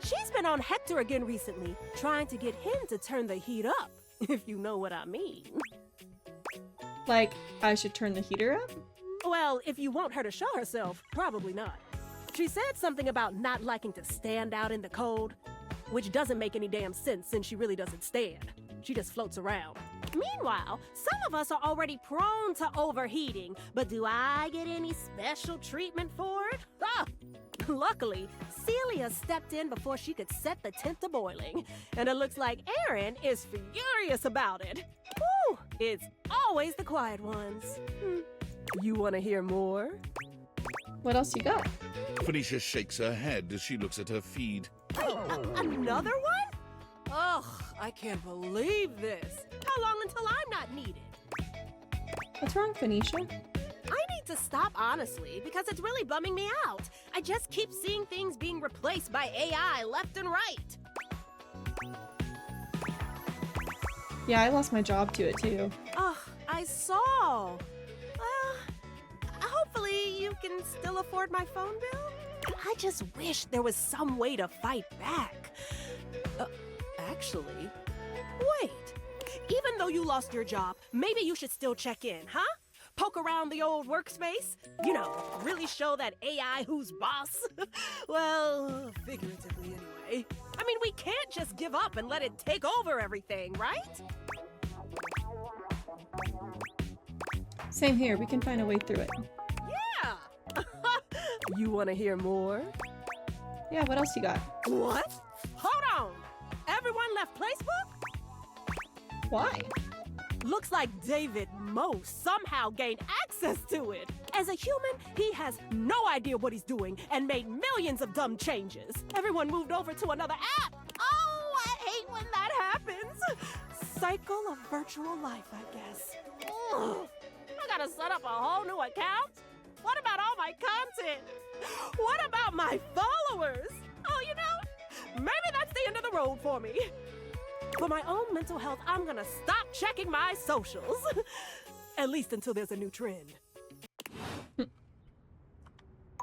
she's been on Hector again recently, trying to get him to turn the heat up, if you know what I mean. Like, I should turn the heater up? Well, if you want her to show herself, probably not. She said something about not liking to stand out in the cold, which doesn't make any damn sense since she really doesn't stand. She just floats around. Meanwhile, some of us are already prone to overheating, but do I get any special treatment for it? Luckily, Celia stepped in before she could set the tent to boiling, and it looks like Erin is furious about it. Whew, it's always the quiet ones. You want to hear more? What else you got? Phoenicia shakes her head as she looks at her feed. Another one? Ugh, I can't believe this. How long until I'm not needed? What's wrong, Phoenicia? I need to stop, honestly, because it's really bumming me out. I just keep seeing things being replaced by AI left and right. Yeah, I lost my job to it too. Ugh, I saw. Hopefully you can still afford my phone bill. I just wish there was some way to fight back. Actually, wait. Even though you lost your job, maybe you should still check in, huh? Poke around the old workspace? You know, really show that AI who's boss? Well, figuratively anyway. I mean, we can't just give up and let it take over everything, right? Same here, we can find a way through it. Yeah! You want to hear more? Yeah, what else you got? What? Hold on! Everyone left Placebook? Why? Looks like David Moe somehow gained access to it. As a human, he has no idea what he's doing and made millions of dumb changes. Everyone moved over to another app. Oh, I hate when that happens. Cycle of virtual life, I guess. Ugh. I gotta set up a whole new account? What about all my content? What about my followers? Oh, you know, maybe that's the end of the road for me. For my own mental health, I'm gonna stop checking my socials. At least until there's a new trend.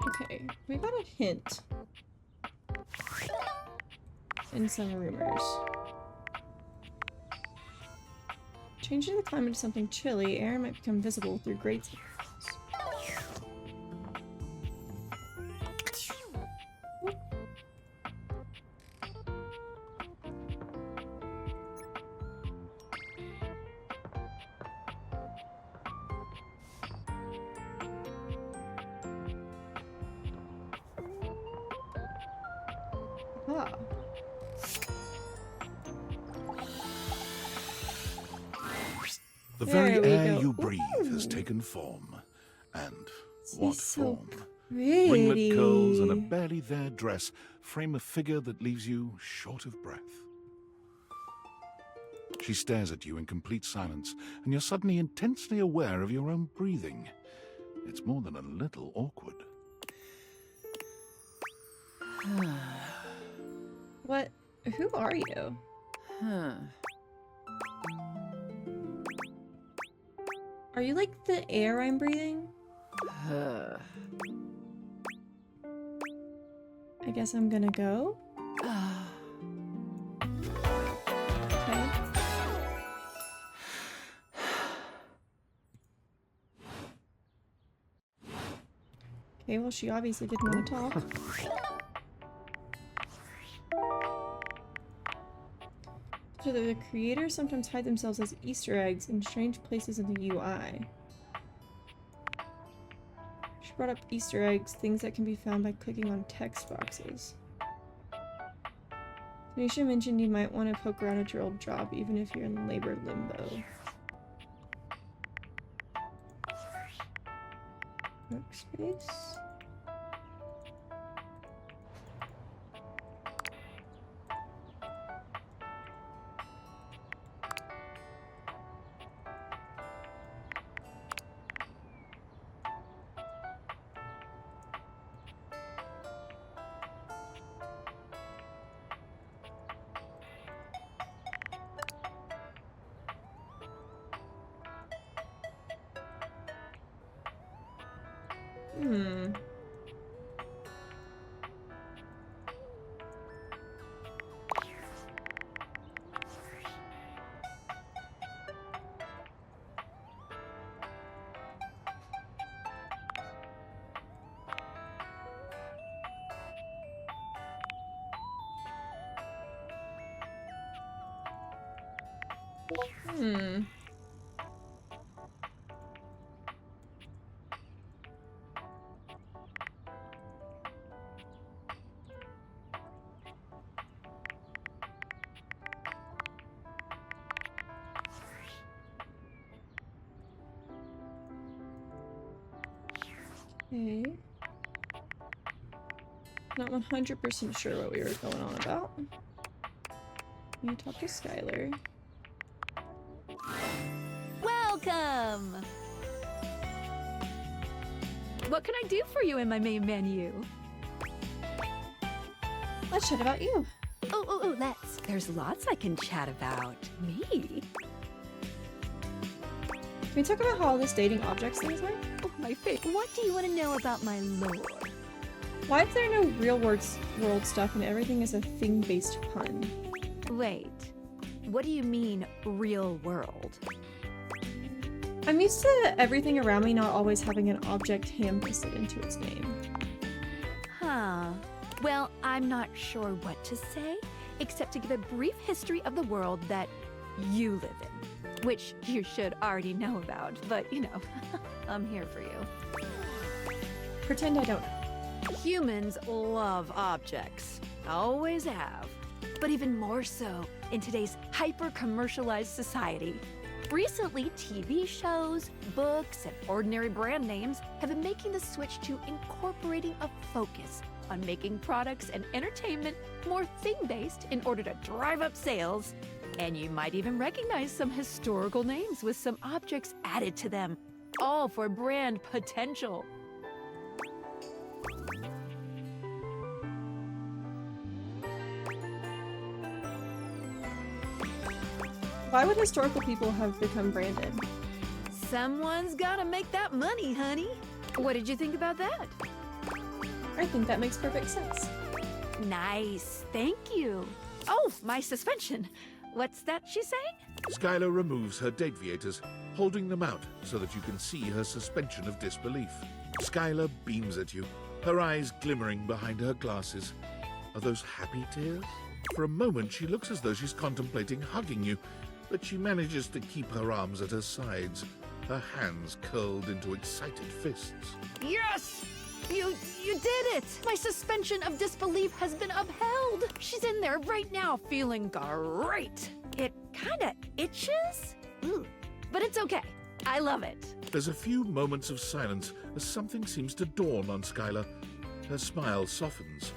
Okay, we got a hint. And some rumors. Changing the climate to something chilly, air might become visible through grates. Ah. The There very we air go. you breathe has Ooh. taken form. And She's what so form? pretty. Ringlet curls and a barely there dress frame a figure that leaves you short of breath. She stares at you in complete silence, and you're suddenly intensely aware of your own breathing. It's more than a little awkward. What? Who are you? Are you like the air I'm breathing? I guess I'm gonna go. Okay. Okay, well, she obviously didn't want to talk. So the creators sometimes hide themselves as Easter eggs in strange places in the UI. She brought up Easter eggs, things that can be found by clicking on text boxes. Tanisha mentioned you might want to poke around at your old job, even if you're in labor limbo. Workspace? Hmm. Hmm. Okay. Not 100% sure what we were going on about. Can you talk to Skylar? Welcome! What can I do for you in my main menu? Let's chat about you. Oh, let's. There's lots I can chat about. Me? Can we talk about how all this dating objects things work? Oh, my favorite. What do you want to know about my lore? Why is there no real world stuff and everything is a thing-based pun? Wait, what do you mean, real world? I'm used to everything around me not always having an object ham-fisted into its name. Huh. Well, I'm not sure what to say, except to give a brief history of the world that you live in, which you should already know about, but you know, I'm here for you. Pretend I don't know. Humans love objects. Always have. But even more so in today's hyper-commercialized society. Recently, TV shows, books, and ordinary brand names have been making the switch to incorporating a focus on making products and entertainment more thing-based in order to drive up sales. And you might even recognize some historical names with some objects added to them, all for brand potential. Why would historical people have become branded? Someone's gotta make that money, honey. What did you think about that? I think that makes perfect sense. Nice, thank you. Oh, my suspension. What's that she's saying? Skylar removes her dateaviators, holding them out so that you can see her suspension of disbelief. Skylar beams at you, her eyes glimmering behind her glasses. Are those happy tears? For a moment, she looks as though she's contemplating hugging you, but she manages to keep her arms at her sides, her hands curled into excited fists. Yes! You did it! My suspension of disbelief has been upheld! She's in there right now feeling great! It kinda itches? But it's okay. I love it. There's a few moments of silence as something seems to dawn on Skylar. Her smile softens,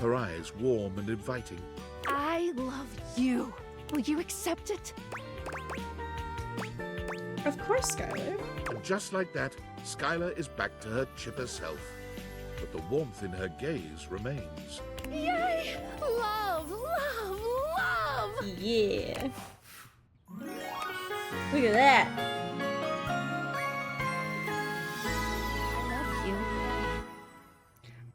her eyes warm and inviting. I love you. Will you accept it? Of course, Skylar. And just like that, Skylar is back to her chipper self. But the warmth in her gaze remains. Yay! Love, love, love! Yeah. Look at that. I love you.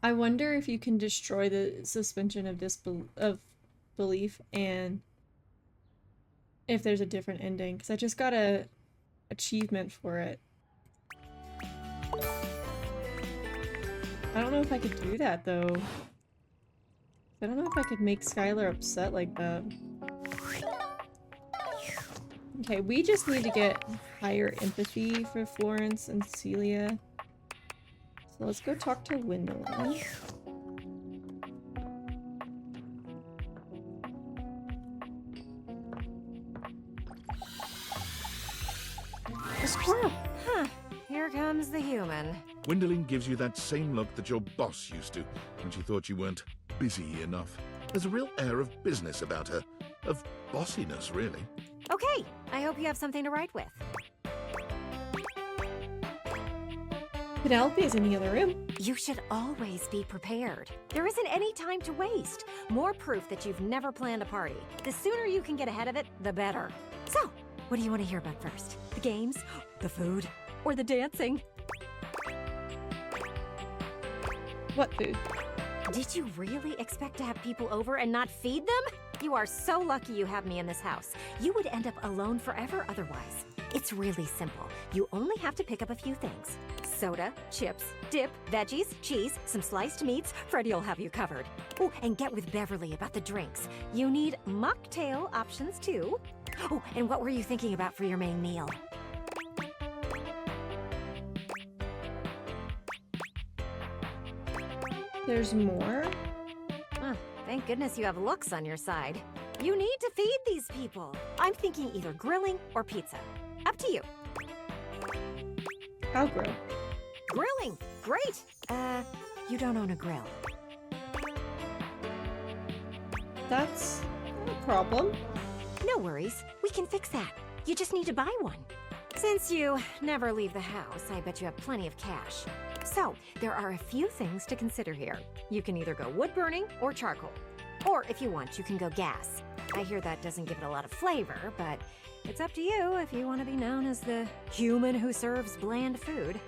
I wonder if you can destroy the suspension of belief and if there's a different ending, because I just got a achievement for it. I don't know if I could do that though. I don't know if I could make Skylar upset like that. Okay, we just need to get higher empathy for Florence and Celia. So let's go talk to Gwendolyn. A squirrel. Huh. Here comes the human. Gwendolyn gives you that same look that your boss used to when she thought you weren't busy enough. There's a real air of business about her. Of bossiness, really. Okay, I hope you have something to write with. Penelope is in the other room. You should always be prepared. There isn't any time to waste. More proof that you've never planned a party. The sooner you can get ahead of it, the better. So, what do you want to hear about first? The games, the food, or the dancing? What food? Did you really expect to have people over and not feed them? You are so lucky you have me in this house. You would end up alone forever otherwise. It's really simple. You only have to pick up a few things. Soda, chips, dip, veggies, cheese, some sliced meats. Freddie'll have you covered. Oh, and get with Beverly about the drinks. You need mocktail options too. Oh, and what were you thinking about for your main meal? There's more? Huh, thank goodness you have looks on your side. You need to feed these people. I'm thinking either grilling or pizza. Up to you. I'll grill. Grilling! Great! You don't own a grill. That's a problem. No worries. We can fix that. You just need to buy one. Since you never leave the house, I bet you have plenty of cash. So, there are a few things to consider here. You can either go wood burning or charcoal. Or if you want, you can go gas. I hear that doesn't give it a lot of flavor, but it's up to you if you want to be known as the human who serves bland food.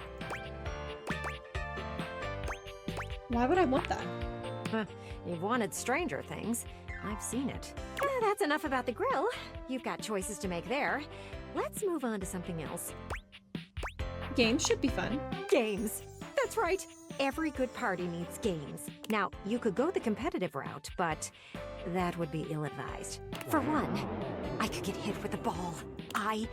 Why would I want that? Huh, you've wanted Stranger Things. I've seen it. That's enough about the grill. You've got choices to make there. Let's move on to something else. Games should be fun. Games. That's right. Every good party needs games. Now, you could go the competitive route, but that would be ill-advised. For one, I could get hit with a ball. I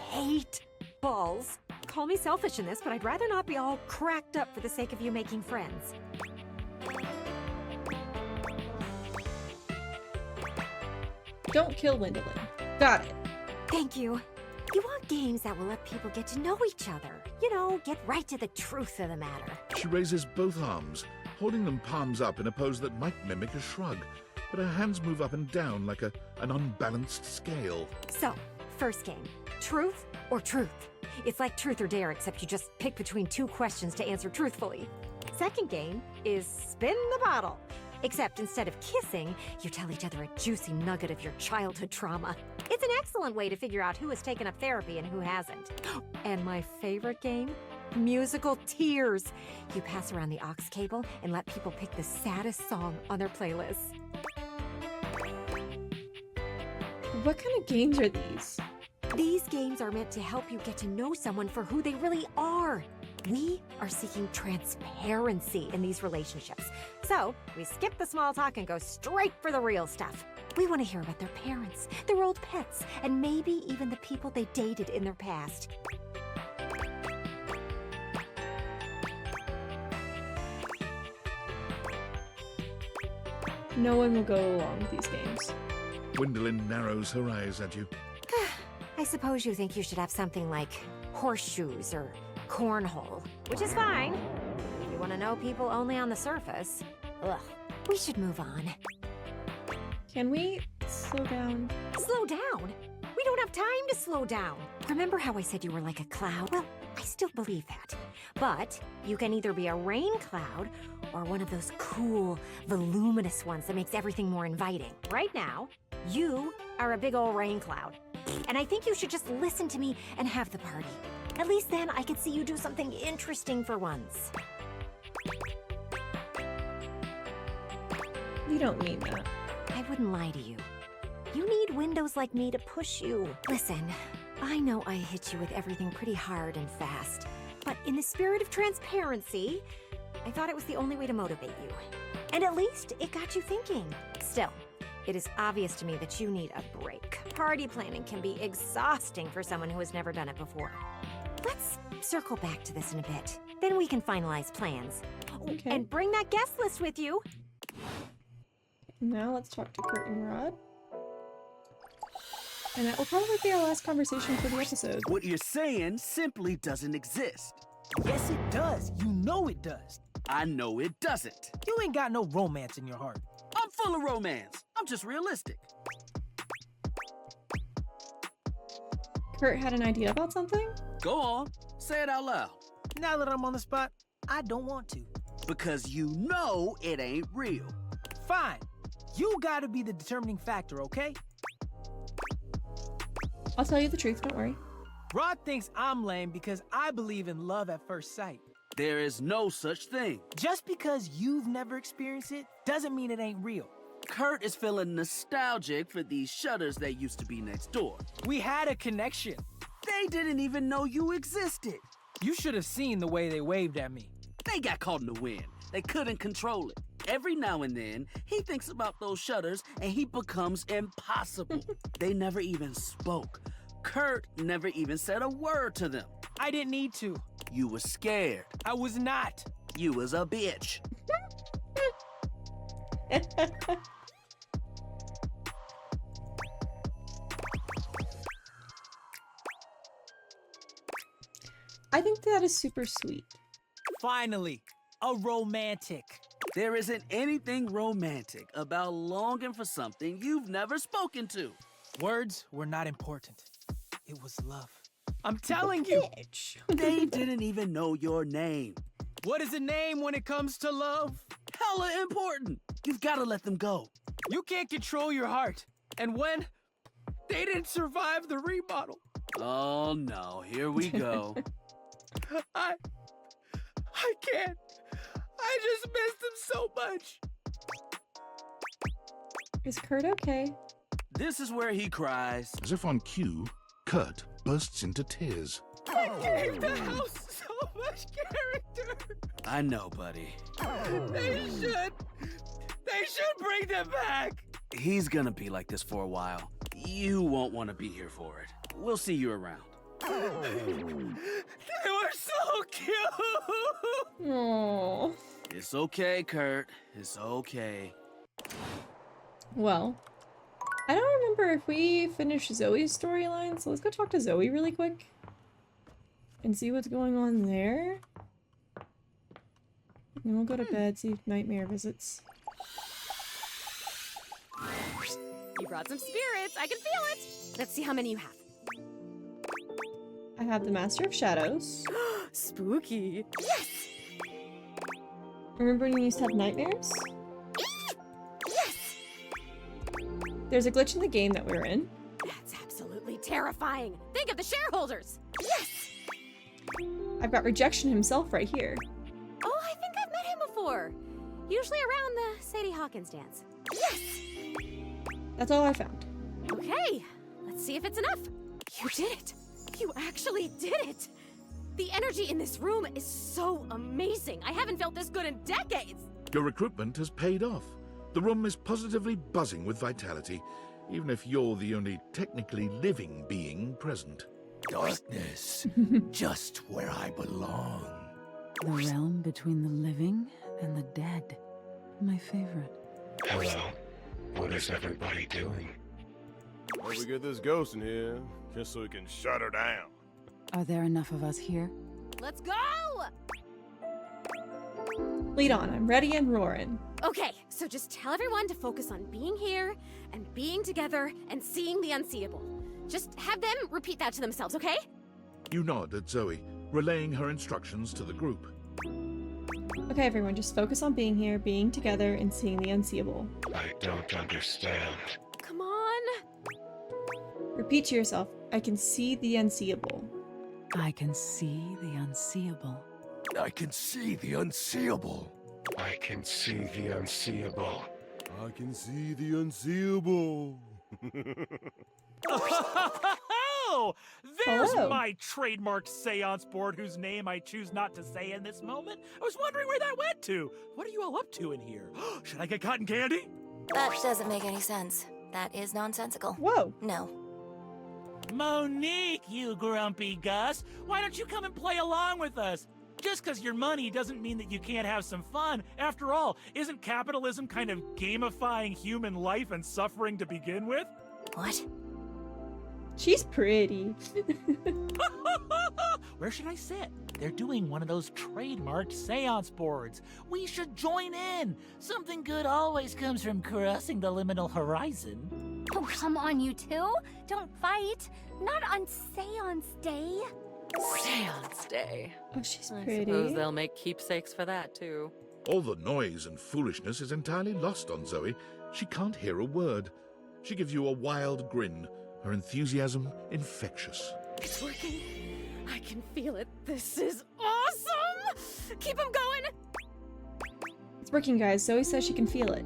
hate balls. Call me selfish in this, but I'd rather not be all cracked up for the sake of you making friends. Don't kill Gwendolyn. Got it. Thank you. You want games that will let people get to know each other. You know, get right to the truth of the matter. She raises both arms, holding them palms up in a pose that might mimic a shrug, but her hands move up and down like an unbalanced scale. So, first game, truth or truth? It's like truth or dare, except you just pick between two questions to answer truthfully. Second game is spin the bottle. Except instead of kissing, you tell each other a juicy nugget of your childhood trauma. It's an excellent way to figure out who has taken up therapy and who hasn't. And my favorite game? Musical tears. You pass around the aux cable and let people pick the saddest song on their playlist. What kind of games are these? These games are meant to help you get to know someone for who they really are. We are seeking transparency in these relationships. So we skip the small talk and go straight for the real stuff. We want to hear about their parents, their old pets, and maybe even the people they dated in their past. No one will go along with these games. Gwendolyn narrows her eyes at you. I suppose you think you should have something like horseshoes or cornhole, which is fine. If you want to know people only on the surface, ugh, we should move on. Can we slow down? Slow down? We don't have time to slow down. Remember how I said you were like a cloud? Well, I still believe that. But you can either be a rain cloud or one of those cool, voluminous ones that makes everything more inviting. Right now, you are a big old rain cloud. And I think you should just listen to me and have the party. At least then I could see you do something interesting for once. You don't mean that. I wouldn't lie to you. You need windows like me to push you. Listen, I know I hit you with everything pretty hard and fast, but in the spirit of transparency, I thought it was the only way to motivate you. And at least it got you thinking. Still, it is obvious to me that you need a break. Party planning can be exhausting for someone who has never done it before. Let's circle back to this in a bit. Then we can finalize plans. Okay. And bring that guest list with you. Now let's talk to Kurt and Rod. And that will probably be our last conversation for the episode. What you're saying simply doesn't exist. Yes, it does. You know it does. I know it doesn't. You ain't got no romance in your heart. I'm full of romance. I'm just realistic. Kurt had an idea about something? Go on. Say it out loud. Now that I'm on the spot, I don't want to. Because you know it ain't real. Fine. You gotta be the determining factor, okay? I'll tell you the truth, don't worry. Rod thinks I'm lame because I believe in love at first sight. There is no such thing. Just because you've never experienced it doesn't mean it ain't real. Kurt is feeling nostalgic for these shutters that used to be next door. We had a connection. They didn't even know you existed. You should have seen the way they waved at me. They got caught in the wind. They couldn't control it. Every now and then, he thinks about those shutters and he becomes impossible. They never even spoke. Kurt never even said a word to them. I didn't need to. You were scared. I was not. You was a bitch. I think that is super sweet. Finally, a romantic. There isn't anything romantic about longing for something you've never spoken to. Words were not important. It was love. I'm telling you. They didn't even know your name. What is a name when it comes to love? Hella important. You've got to let them go. You can't control your heart. And when they didn't survive the remodel. Oh no, here we go. I can't. I just missed him so much. Is Kurt okay? This is where he cries. As if on cue, Kurt bursts into tears. I gave the house so much character. I know, buddy. They should bring them back. He's gonna be like this for a while. You won't want to be here for it. We'll see you around. They were so cute. Aww. It's okay, Kurt. It's okay. Well, I don't remember if we finished Zoey's storyline, so let's go talk to Zoey really quick. And see what's going on there. And then we'll go to bed, see if Nightmare visits. You brought some spirits. I can feel it. Let's see how many you have. I have the Master of Shadows. Spooky. Yes! Remember when you used to have nightmares? Yes! There's a glitch in the game that we're in. That's absolutely terrifying. Think of the shareholders. Yes! I've got Rejection himself right here. Oh, I think I've met him before. Usually around the Sadie Hawkins dance. Yes! That's all I found. Okay, let's see if it's enough. You did it! You actually did it! The energy in this room is so amazing. I haven't felt this good in decades. Your recruitment has paid off. The room is positively buzzing with vitality, even if you're the only technically living being present. Darkness, just where I belong. The realm between the living and the dead. My favorite. Hello. What is everybody doing? Well, we get this ghost in here, just so we can shut her down. Are there enough of us here? Let's go! Lead on, I'm ready and roaring. Okay, so just tell everyone to focus on being here and being together and seeing the unseeable. Just have them repeat that to themselves, okay? You nod at Zoey, relaying her instructions to the group. Okay, everyone, just focus on being here, being together, and seeing the unseeable. I don't understand. Come on. Repeat to yourself, I can see the unseeable. I can see the unseeable. I can see the unseeable. I can see the unseeable. I can see the unseeable. Oh, there's Hello. my trademark seance board whose name I choose not to say in this moment. I was wondering where that went to. What are you all up to in here? Should I get cotton candy? That doesn't make any sense. That is nonsensical. Whoa. No. Monique, you grumpy Gus. Why don't you come and play along with us? Just because you're money doesn't mean that you can't have some fun. After all, isn't capitalism kind of gamifying human life and suffering to begin with? What? She's pretty. Where should I sit? They're doing one of those trademarked seance boards. We should join in. Something good always comes from crossing the liminal horizon. Oh, come on, you two. Don't fight. Not on Seance Day. Seance Day. Oh, she's I pretty. suppose they'll make keepsakes for that, too. All the noise and foolishness is entirely lost on Zoey. She can't hear a word. She gives you a wild grin, her enthusiasm infectious. It's working. I can feel it. This is awesome! Keep them going! It's working, guys. Zoe says she can feel it.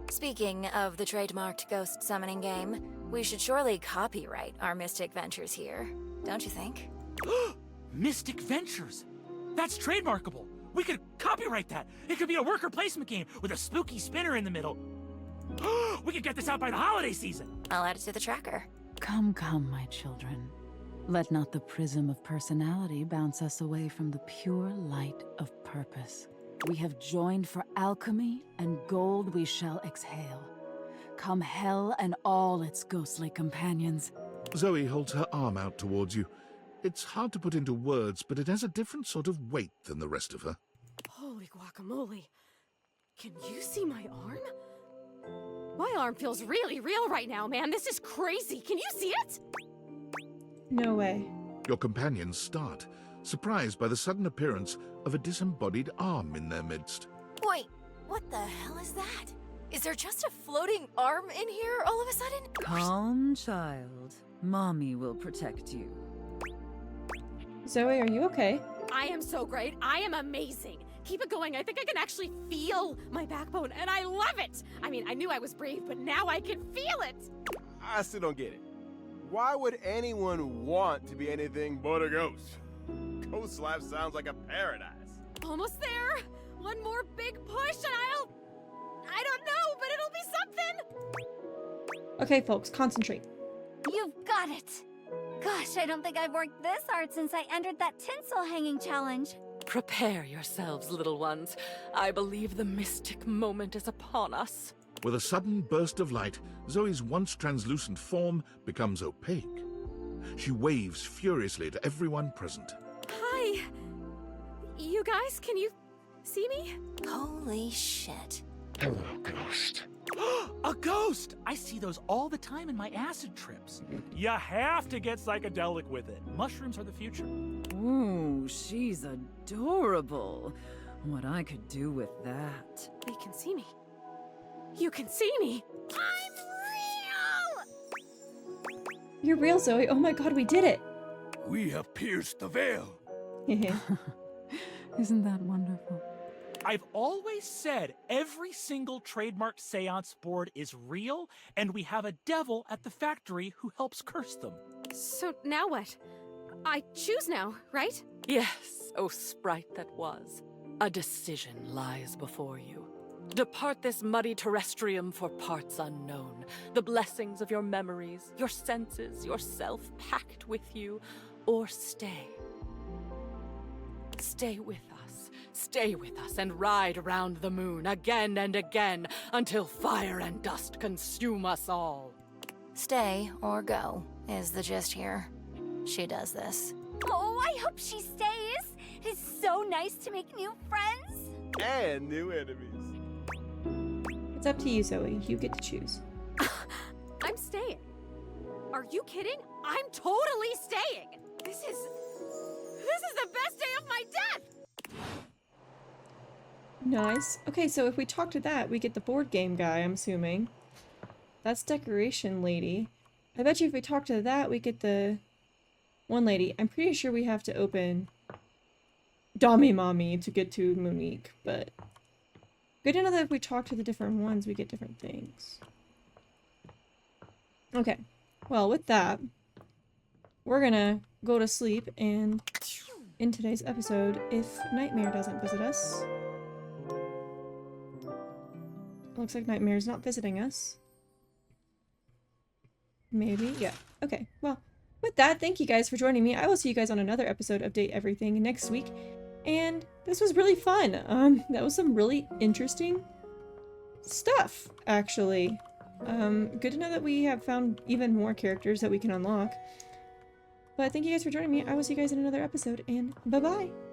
Speaking of the trademarked ghost summoning game, we should surely copyright our Mystic Ventures here, don't you think? Mystic Ventures. That's trademarkable. We could copyright that. It could be a worker placement game with a spooky spinner in the middle. We could get this out by the holiday season. I'll add it to the tracker. Come, come, my children. Let not the prism of personality bounce us away from the pure light of purpose. We have joined for alchemy, and gold we shall exhale. Come hell and all its ghostly companions. Zoey holds her arm out towards you. It's hard to put into words, but it has a different sort of weight than the rest of her. Holy guacamole. Can you see my arm? My arm feels really real right now, man. This is crazy. Can you see it? No way. Your companions start, surprised by the sudden appearance of a disembodied arm in their midst. Wait, what the hell is that? Is there just a floating arm in here all of a sudden? Calm, child. Mommy will protect you. Zoe, are you okay? I am so great. I am amazing. Keep it going. I think I can actually feel my backbone, and I love it. I mean, I knew I was brave, but now I can feel it. I still don't get it. Why would anyone want to be anything but a ghost? Ghost life sounds like a paradise. Almost there. One more big push, and I don't know, but it'll be something. Okay, folks, concentrate. You've got it. Gosh, I don't think I've worked this hard since I entered that tinsel hanging challenge. Prepare yourselves, little ones. I believe the mystic moment is upon us. With a sudden burst of light, Zoe's once translucent form becomes opaque. She waves furiously to everyone present. Hi. You guys, can you see me? Holy shit. Hello, ghost. A ghost! I see those all the time in my acid trips. You have to get psychedelic with it. Mushrooms are the future. Ooh, she's adorable. What I could do with that. They can see me. You can see me. I'm real! You're real, Zoe. Oh my god, we did it. We have pierced the veil. Isn't that wonderful? I've always said every single trademark seance board is real, and we have a devil at the factory who helps curse them. So now what? I choose now, right? Yes, O sprite that was. A decision lies before you. Depart this muddy terrestrium for parts unknown, the blessings of your memories, your senses, yourself packed with you, or stay. Stay with us and ride around the moon again and again until fire and dust consume us all. Stay or go is the gist here. She does this. Oh, I hope she stays. It's so nice to make new friends. And new enemies. It's up to you, Zoey. You get to choose. I'm staying. Are you kidding? I'm totally staying. This is the best day of my death. Nice. Okay, so if we talk to that, we get the board game guy, I'm assuming. That's Decoration Lady. I bet you if we talk to that, we get the one lady. I'm pretty sure we have to open Dami Mommy to get to Monique, but good to know that if we talk to the different ones, we get different things. Okay. Well, with that, we're gonna go to sleep, and in today's episode, if Nightmare doesn't visit us... Looks like Nightmare's not visiting us. Maybe? Yeah. Okay. Well, with that, thank you guys for joining me. I will see you guys on another episode of Date Everything next week. And this was really fun. That was some really interesting stuff, actually. Good to know that we have found even more characters that we can unlock. But thank you guys for joining me. I will see you guys in another episode, and bye-bye!